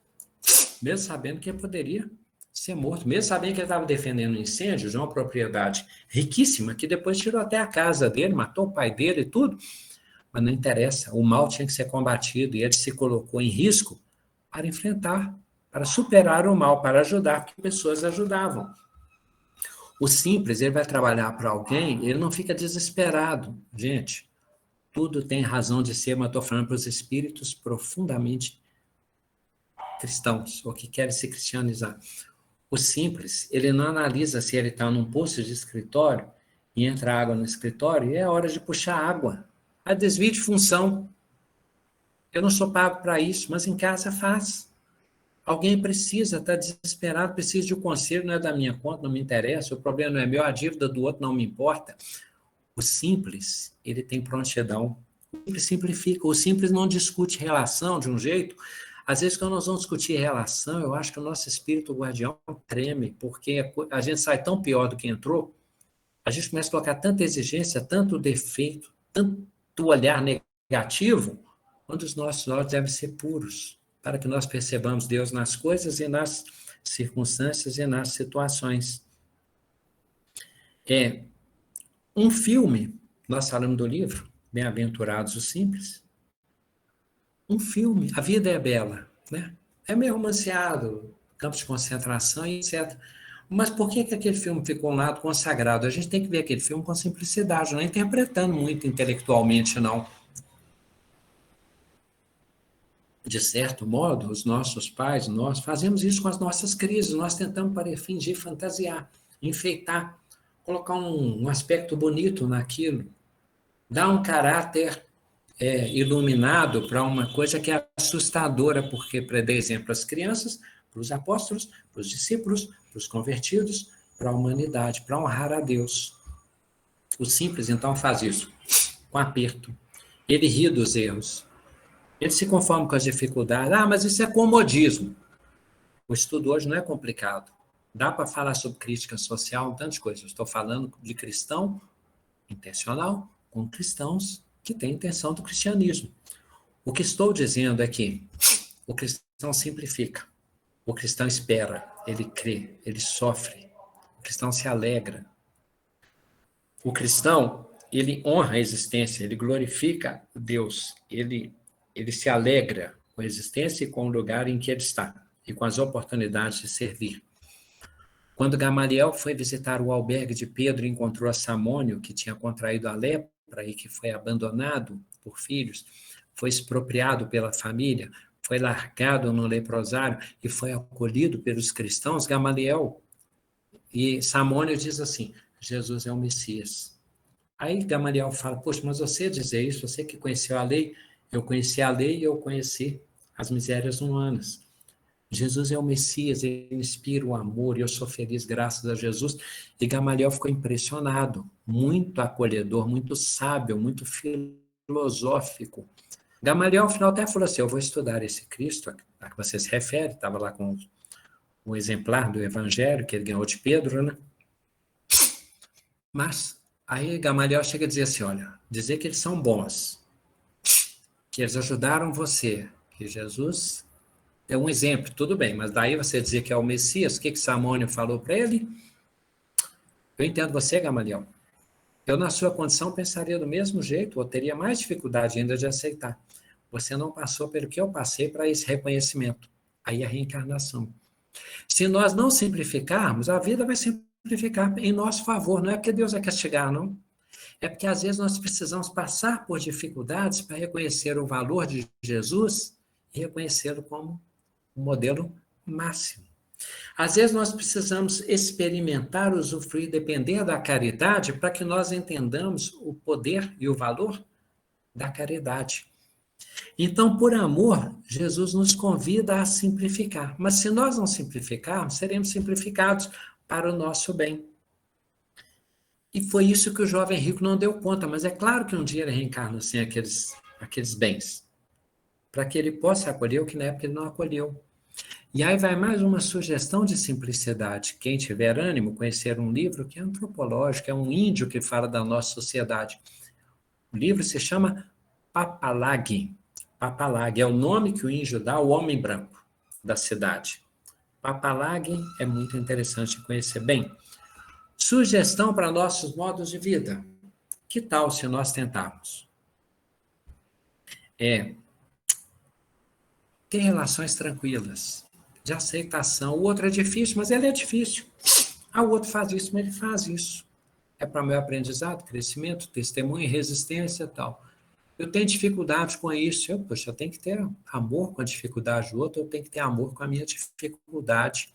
[SPEAKER 1] mesmo sabendo que ele poderia ser morto, mesmo sabendo que ele estava defendendo um incêndio de uma propriedade riquíssima, que depois tirou até a casa dele, matou o pai dele e tudo, mas não interessa, o mal tinha que ser combatido e ele se colocou em risco para enfrentar, para superar o mal, para ajudar, que pessoas ajudavam. O simples, ele vai trabalhar para alguém, ele não fica desesperado. Gente, tudo tem razão de ser, mas estou falando para os espíritos profundamente cristãos, ou que querem se cristianizar. O simples, ele não analisa se ele está num posto de escritório e entra água no escritório e é hora de puxar água. A desvio de função. Eu não sou pago para isso, mas em casa faz. Alguém precisa, está desesperado, precisa de um conselho, não é da minha conta, não me interessa, o problema não é meu, a dívida do outro não me importa. O simples, ele tem prontidão. O simples simplifica. O simples não discute relação de um jeito. Às vezes, quando nós vamos discutir relação, eu acho que o nosso espírito guardião treme, porque a gente sai tão pior do que entrou, a gente começa a colocar tanta exigência, tanto defeito, tanto olhar negativo, quando os nossos olhos devem ser puros, para que nós percebamos Deus nas coisas e nas circunstâncias e nas situações. Um filme, nós falamos do livro, Bem-aventurados os Simples, um filme, A Vida é Bela, né? É meio romanceado, campos de concentração e etc. Mas por que aquele filme ficou um lado consagrado? A gente tem que ver aquele filme com simplicidade, não é interpretando muito intelectualmente, não. De certo modo, os nossos pais, nós fazemos isso com as nossas crises, nós tentamos fingir, fantasiar, enfeitar, colocar um aspecto bonito naquilo, dar um caráter iluminado para uma coisa que é assustadora, porque para dar exemplo às crianças, para os apóstolos, para os discípulos, para os convertidos, para a humanidade, para honrar a Deus. O simples, então, faz isso, com aperto. Ele ri dos erros. Ele se conforma com as dificuldades. Ah, mas isso é comodismo. O estudo hoje não é complicado. Dá para falar sobre crítica social, tantas coisas. Estou falando de cristão intencional com cristãos que têm intenção do cristianismo. O que estou dizendo é que o cristão simplifica. O cristão espera, ele crê, ele sofre. O cristão se alegra. O cristão, ele honra a existência, ele glorifica Deus, ele se alegra com a existência e com o lugar em que ele está, e com as oportunidades de servir. Quando Gamaliel foi visitar o albergue de Pedro e encontrou a Samônio, que tinha contraído a lepra e que foi abandonado por filhos, foi expropriado pela família, foi largado no leprosário e foi acolhido pelos cristãos, Gamaliel e Samônio diz assim, Jesus é o Messias. Aí Gamaliel fala, poxa, mas você dizer isso, você que conheceu a lei, eu conheci a lei e eu conheci as misérias humanas. Jesus é o Messias, ele inspira o amor e eu sou feliz graças a Jesus. E Gamaliel ficou impressionado, muito acolhedor, muito sábio, muito filosófico. Gamaliel, ao final, até falou assim, eu vou estudar esse Cristo a que você se refere, estava lá com um exemplar do Evangelho que ele ganhou de Pedro, né? Mas aí Gamaliel chega a dizer assim, olha, dizer que eles são bons, que eles ajudaram você, que Jesus é um exemplo, tudo bem, mas daí você dizer que é o Messias, o que Samônio falou para ele? Eu entendo você, Gamaliel. Eu, na sua condição, pensaria do mesmo jeito, ou teria mais dificuldade ainda de aceitar. Você não passou pelo que eu passei para esse reconhecimento. Aí a reencarnação. Se nós não simplificarmos, a vida vai simplificar em nosso favor. Não é porque Deus vai castigar, não. É porque, às vezes, nós precisamos passar por dificuldades para reconhecer o valor de Jesus e reconhecê-lo como um modelo máximo. Às vezes, nós precisamos experimentar, usufruir, depender da caridade para que nós entendamos o poder e o valor da caridade. Então, por amor, Jesus nos convida a simplificar. Mas se nós não simplificarmos, seremos simplificados para o nosso bem. E foi isso que o jovem rico não deu conta, mas é claro que um dia ele reencarna sem aqueles bens, para que ele possa acolher o que na época ele não acolheu. E aí vai mais uma sugestão de simplicidade. Quem tiver ânimo, conhecer um livro que é antropológico, é um índio que fala da nossa sociedade. O livro se chama Papalagui. Papalagui é o nome que o índio dá ao homem branco da cidade. Papalagui é muito interessante conhecer bem. Sugestão para nossos modos de vida. Que tal se nós tentarmos? Ter relações tranquilas, de aceitação. O outro é difícil, mas ele é difícil. O outro faz isso, mas ele faz isso. É para meu aprendizado, crescimento, testemunho, resistência e tal. Eu tenho dificuldade com isso. Poxa, eu tenho que ter amor com a dificuldade do outro, eu tenho que ter amor com a minha dificuldade.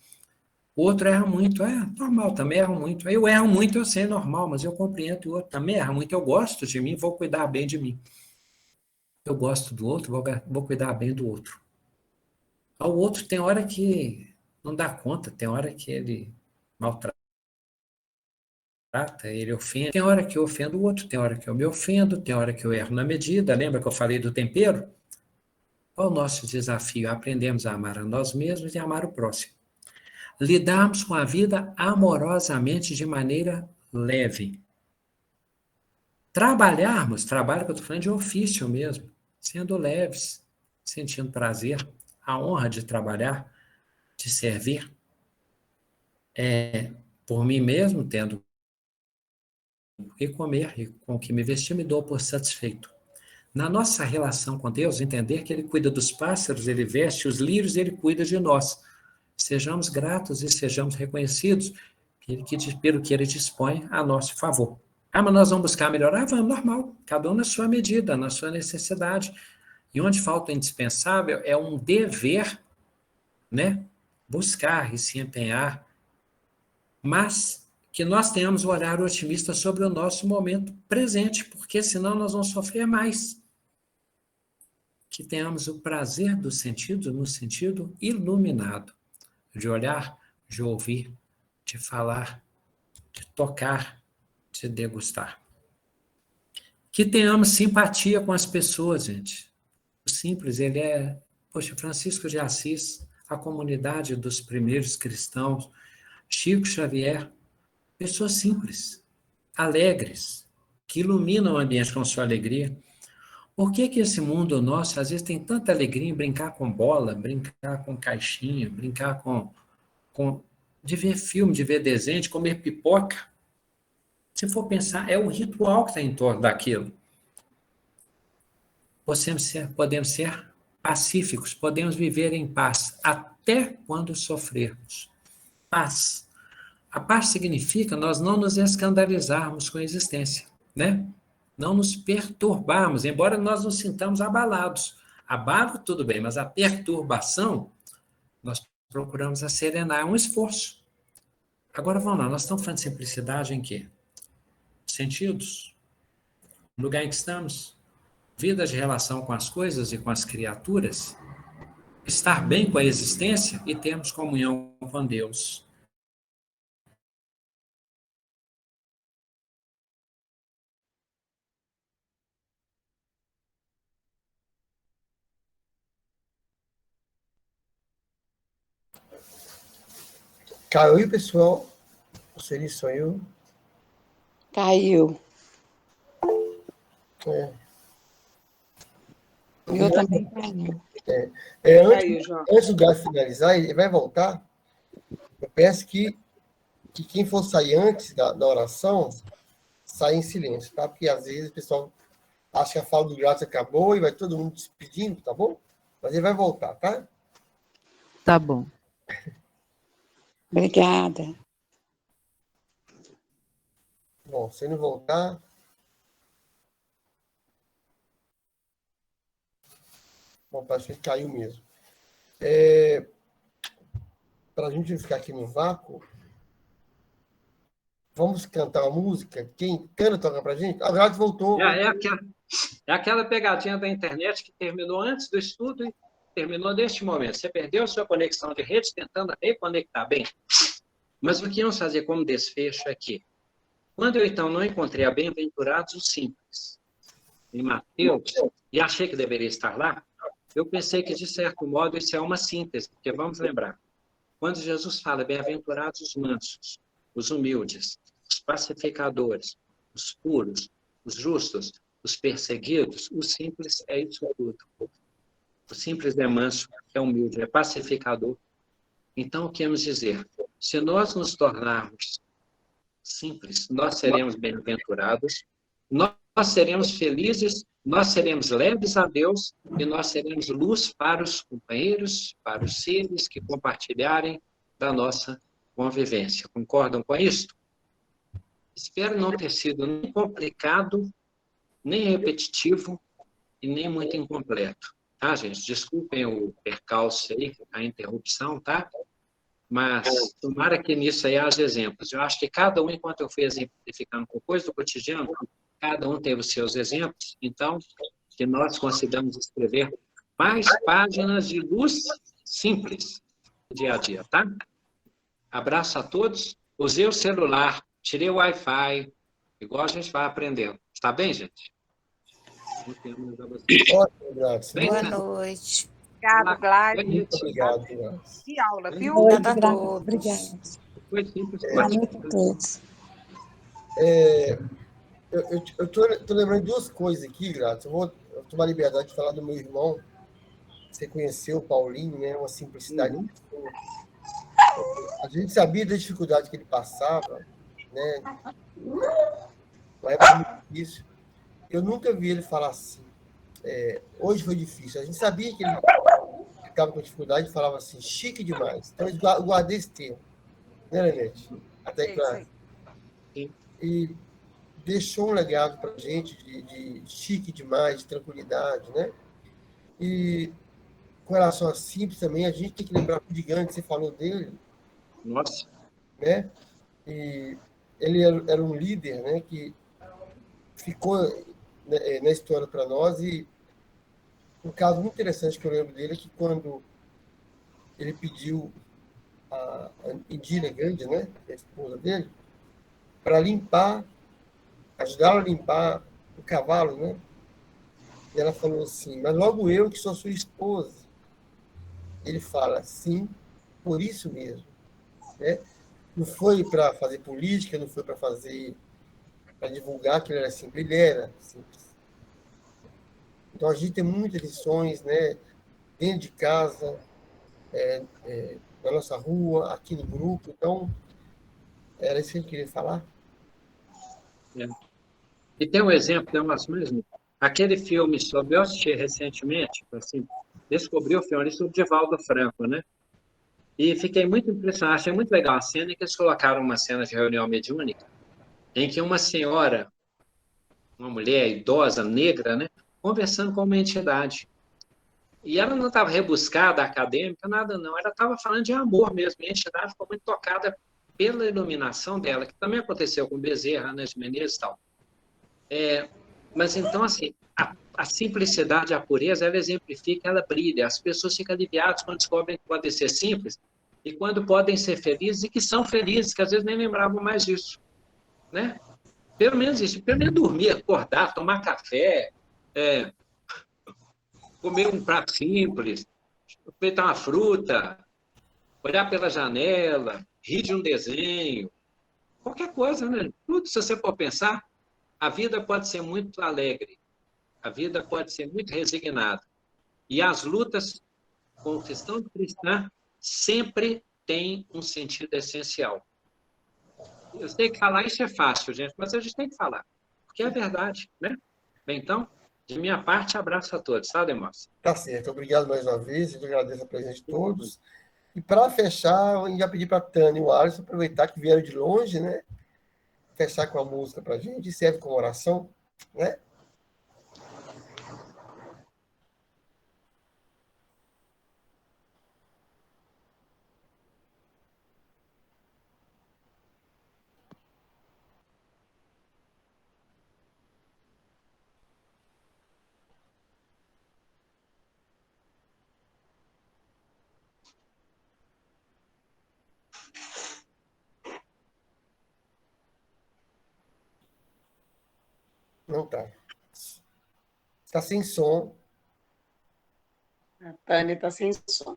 [SPEAKER 1] O outro erra muito, é normal, também erro muito. Eu erro muito, eu sei, é normal, mas eu compreendo. O outro também erra muito, eu gosto de mim, vou cuidar bem de mim. Eu gosto do outro, vou cuidar bem do outro. O outro tem hora que não dá conta, tem hora que ele maltrata, ele ofende. Tem hora que eu ofendo o outro, tem hora que eu me ofendo, tem hora que eu erro na medida. Lembra que eu falei do tempero? Qual o nosso desafio? Aprendemos a amar a nós mesmos e amar o próximo. Lidarmos com a vida amorosamente de maneira leve. Trabalharmos, trabalho que eu estou falando de ofício mesmo, sendo leves, sentindo prazer, a honra de trabalhar, de servir, por mim mesmo, tendo o que comer e com o que me vestir, me dou por satisfeito. Na nossa relação com Deus, entender que Ele cuida dos pássaros, Ele veste os lírios, Ele cuida de nós. Sejamos gratos e sejamos reconhecidos pelo que Ele dispõe a nosso favor. Mas nós vamos buscar melhorar? Vamos, normal. Cada um na sua medida, na sua necessidade. E onde falta o indispensável é um dever, né? Buscar e se empenhar, mas que nós tenhamos um olhar otimista sobre o nosso momento presente, porque senão nós vamos sofrer mais. Que tenhamos o prazer do sentido, no sentido iluminado, de olhar, de ouvir, de falar, de tocar, de degustar. Que tenhamos simpatia com as pessoas, gente. O simples, ele é... Poxa, Francisco de Assis, a comunidade dos primeiros cristãos, Chico Xavier, pessoas simples, alegres, que iluminam o ambiente com sua alegria. Por que esse mundo nosso, às vezes, tem tanta alegria em brincar com bola, brincar com caixinha, brincar de ver filme, de ver desenho, de comer pipoca? Se for pensar, é o ritual que está em torno daquilo. Podemos ser pacíficos, podemos viver em paz, até quando sofrermos. Paz. A paz significa nós não nos escandalizarmos com a existência, né? Não nos perturbarmos, embora nós nos sintamos abalados. Abalo, tudo bem, mas a perturbação, nós procuramos serenar, é um esforço. Agora, vamos lá, nós estamos falando de simplicidade em quê? Sentidos? No lugar em que estamos? Vida de relação com as coisas e com as criaturas? Estar bem com a existência e termos comunhão com Deus.
[SPEAKER 2] Caiu, pessoal. Você sonhou?
[SPEAKER 3] Caiu. Eu também caiu.
[SPEAKER 2] Antes do Gás finalizar, ele vai voltar. Eu peço que quem for sair antes da oração, saia em silêncio, tá? Porque às vezes o pessoal acha que a fala do Gás acabou e vai todo mundo despedindo, tá bom? Mas ele vai voltar, tá?
[SPEAKER 3] Tá bom. Obrigada.
[SPEAKER 2] Bom, se ele voltar... Bom, parece que caiu mesmo. Para a gente ficar aqui no vácuo, vamos cantar uma música? Quem canta toca para a gente? A Gladys voltou.
[SPEAKER 1] É aquela pegadinha da internet que terminou antes do estudo e terminou neste momento. Você perdeu sua conexão de rede tentando reconectar. Bem, mas o que vamos fazer como desfecho aqui? Quando eu, então, não encontrei a bem-aventurados os simples em Mateus, e achei que deveria estar lá, eu pensei que, de certo modo, isso é uma síntese, porque vamos lembrar, quando Jesus fala bem-aventurados os mansos, os humildes, os pacificadores, os puros, os justos, os perseguidos, o simples é isso tudo. O simples é manso, é humilde, é pacificador. Então, o que queremos dizer? Se nós nos tornarmos simples, nós seremos bem-aventurados, nós seremos felizes, nós seremos leves a Deus e nós seremos luz para os companheiros, para os seres que compartilharem da nossa convivência. Concordam com isso? Espero não ter sido nem complicado, nem repetitivo, e nem muito incompleto. Tá, gente? Desculpem o percalço aí, a interrupção, tá? Mas tomara que nisso aí haja exemplos. Eu acho que cada um, enquanto eu fui exemplificando com coisa do cotidiano, cada um teve os seus exemplos, então, que nós consigamos escrever mais páginas de luz simples no dia a dia, tá? Abraço a todos. Usei o celular, tirei o Wi-Fi, igual a gente vai aprendendo. Está bem, gente?
[SPEAKER 2] Ótimo, Gladys.
[SPEAKER 3] Boa noite.
[SPEAKER 4] Obrigado, Gladys.
[SPEAKER 2] Muito obrigado, Gladys.
[SPEAKER 4] Que aula, viu?
[SPEAKER 3] Obrigada a todos.
[SPEAKER 5] Obrigada.
[SPEAKER 1] Foi simples.
[SPEAKER 5] Boa noite a todos.
[SPEAKER 2] Eu tô lembrando de duas coisas aqui, Gladys. Eu vou tomar liberdade de falar do meu irmão. Você conheceu o Paulinho, né? Uma simplicidade. A gente sabia da dificuldade que ele passava, né? Uma época muito difícil. Eu nunca vi ele falar assim. Hoje foi difícil. A gente sabia que ele ficava com dificuldade e falava assim, chique demais. Então, eu guardei esse termo. Né, Lenete? Até claro. E deixou um legado para a gente de chique demais, de tranquilidade, né? E com relação a simples também, a gente tem que lembrar do gigante, você falou dele.
[SPEAKER 1] Nossa.
[SPEAKER 2] Né? E ele era um líder, né, que ficou na história para nós, e um caso muito interessante que eu lembro dele é que quando ele pediu a Indira Gandhi, né, a esposa dele, para ajudá-la a limpar o cavalo, né? E ela falou assim, mas logo eu que sou sua esposa. Ele fala, sim, por isso mesmo. Né? Não foi para fazer política, não foi para divulgar que ele era simples, ele era simples. Então a gente tem muitas lições, né? Dentro de casa, na nossa rua, aqui no grupo. Então, era isso que eu queria falar.
[SPEAKER 1] E tem um exemplo, tem umas mesmo. Aquele filme sobre, eu assisti recentemente, assim, descobri o filme sobre Divaldo Franco, né? E fiquei muito impressionado, achei muito legal a cena em que eles colocaram uma cena de reunião mediúnica, em que uma senhora, uma mulher idosa, negra, né, conversando com uma entidade. E ela não estava rebuscada, acadêmica, nada não, ela estava falando de amor mesmo, e a entidade ficou muito tocada pela iluminação dela, que também aconteceu com Bezerra, Ana de Menezes e tal. Mas então, assim, a simplicidade, a pureza, ela exemplifica, ela brilha. As pessoas ficam aliviadas quando descobrem que podem ser simples e quando podem ser felizes e que são felizes, que às vezes nem lembravam mais disso, né? Pelo menos isso, pelo menos dormir, acordar, tomar café, comer um prato simples, aproveitar uma fruta, olhar pela janela, rir de um desenho, qualquer coisa, né? Tudo, se você for pensar, a vida pode ser muito alegre, a vida pode ser muito resignada. E as lutas com questão cristã sempre têm um sentido essencial. Eu sei que falar isso é fácil, gente, mas a gente tem que falar, porque é verdade, né? Bem, então, de minha parte, abraço a todos, tá, Demóstenes?
[SPEAKER 2] Tá certo, obrigado mais uma vez, eu agradeço a presença de todos. E para fechar, eu ia pedir para a Tânia e o Alisson aproveitar que vieram de longe, né? Fechar com a música para a gente, serve como oração, né? Não tá. Está sem som.
[SPEAKER 4] A Tânia está sem som.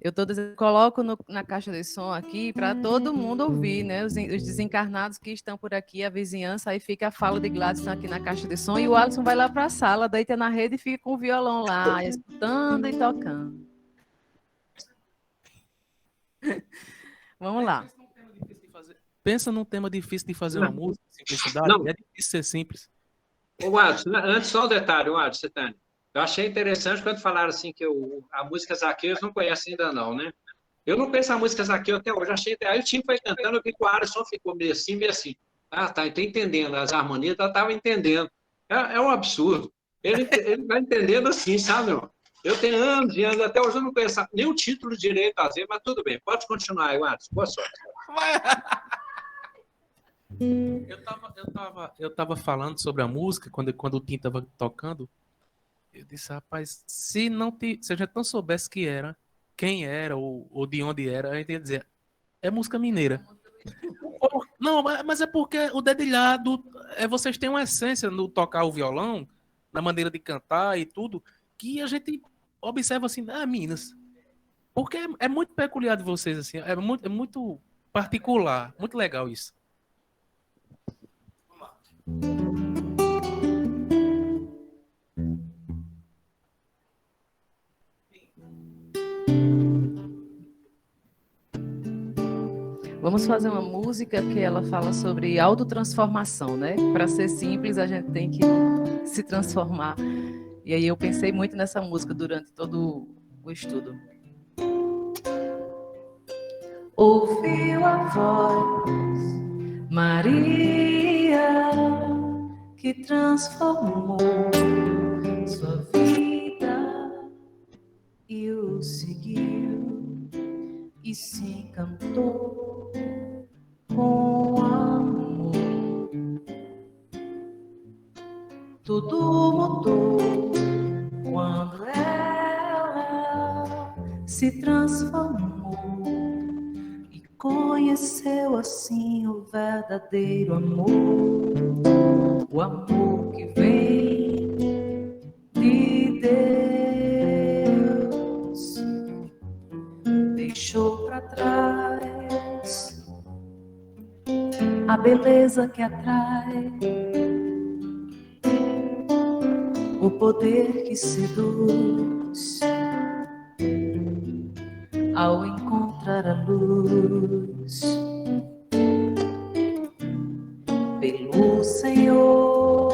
[SPEAKER 3] Eu tô dizendo, coloco na caixa de som aqui para todo mundo ouvir, né? Os desencarnados que estão por aqui, a vizinhança, aí fica a fala de Gladys aqui na caixa de som e o Alisson vai lá para a sala, deita na rede e fica com o violão lá, escutando e tocando. Vamos lá.
[SPEAKER 6] Pensa num tema difícil de fazer uma música, simplicidade,
[SPEAKER 1] Não.
[SPEAKER 6] é difícil ser simples.
[SPEAKER 1] Ô, Adson, antes só um detalhe, Adson, Tânia. Eu achei interessante quando falaram assim que a música Zaqueus não conhece ainda não, né? Eu não conheço a música Zaqueus até hoje. Achei, aí o time foi cantando, eu vi que o Alisson ficou meio assim, meio assim. Ah, tá, estou entendendo. As harmonias, eu estava entendendo. É um absurdo. Ele vai entendendo assim, sabe, meu? Eu tenho anos e anos, até hoje eu não conheço nem o título direito a dizer, mas tudo bem, pode continuar, Eduardo. Boa sorte.
[SPEAKER 6] Eu tava falando sobre a música, quando o Tim tava tocando, eu disse, rapaz, se a gente não soubesse quem era ou de onde era, a gente ia dizer, é música mineira. Não, mas é porque o dedilhado, vocês têm uma essência no tocar o violão, na maneira de cantar e tudo, que a gente observa assim, Minas. Porque é muito peculiar de vocês, assim, é muito particular, muito legal isso.
[SPEAKER 3] Vamos fazer uma música que ela fala sobre autotransformação, né? Para ser simples, a gente tem que se transformar. E aí eu pensei muito nessa música durante todo o estudo. Ouviu a voz, Maria, que transformou sua vida e o seguiu e se encantou com amor. Tudo mudou quando ela se transformou e conheceu assim o verdadeiro amor, o amor que vem de Deus. Deixou para trás a beleza que atrai, o poder que seduz ao encontrar a luz. Pelo Senhor,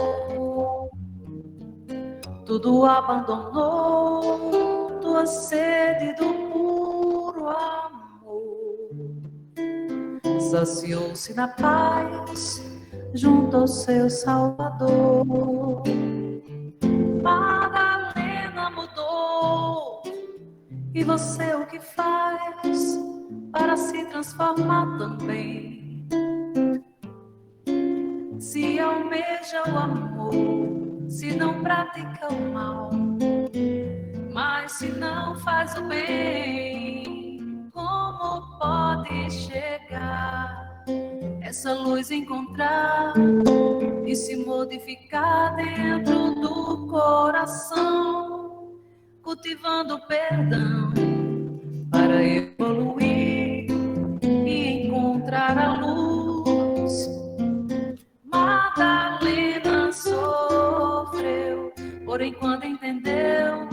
[SPEAKER 3] tudo abandonou, tua sede do puro amor. Saciou-se na paz junto ao seu Salvador. Madalena mudou. E você o que faz para se transformar também? Se almeja o amor, se não pratica o mal, mas se não faz o bem, como pode chegar essa luz encontrar e se modificar dentro do coração, cultivando o perdão para evoluir e encontrar a luz. Madalena sofreu, porém quando entendeu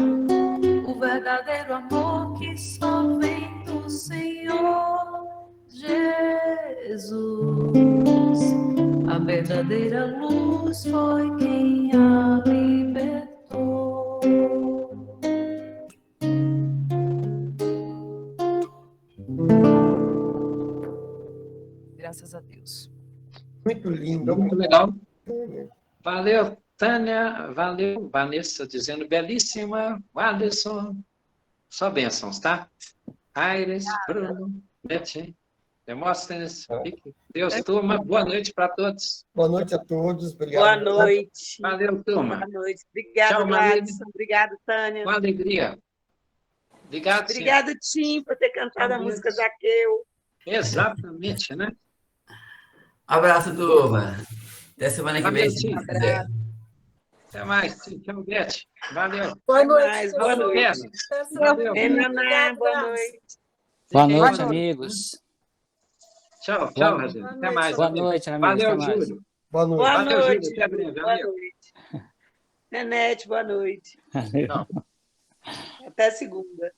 [SPEAKER 3] o verdadeiro amor que só vem do Senhor Jesus, a verdadeira luz foi quem a libertou. Graças a Deus.
[SPEAKER 2] Muito lindo.
[SPEAKER 1] Muito legal. Valeu, Tânia. Valeu, Vanessa, dizendo belíssima. Alisson. Só bênçãos, tá? Aires, Bruno, Beth, Demóstenes, Deus, turma. Boa noite para todos.
[SPEAKER 2] Boa noite a todos. Obrigado.
[SPEAKER 4] Boa noite.
[SPEAKER 1] Valeu, turma.
[SPEAKER 4] Boa noite. Obrigada, Gladson. Obrigada, Tânia.
[SPEAKER 1] Com alegria. Obrigado,
[SPEAKER 4] obrigada, Tim, por ter cantado a música Zaqueu.
[SPEAKER 1] Exatamente, né?
[SPEAKER 5] Abraço, turma. Até semana que vem, se quiser.
[SPEAKER 1] Até mais. Tchau, Beth. Valeu.
[SPEAKER 4] Boa noite. Boa noite.
[SPEAKER 1] Valeu.
[SPEAKER 4] Boa noite.
[SPEAKER 7] Boa noite, amigos.
[SPEAKER 1] Tchau, tchau, Radinho. Até mais.
[SPEAKER 7] Boa noite, amigos.
[SPEAKER 1] Valeu, Júlio.
[SPEAKER 2] Boa noite.
[SPEAKER 4] Boa
[SPEAKER 1] Valeu,
[SPEAKER 4] noite.
[SPEAKER 1] Júlio. Até breve.
[SPEAKER 4] Boa noite. Nenete, boa noite.
[SPEAKER 7] Valeu.
[SPEAKER 4] Até segunda.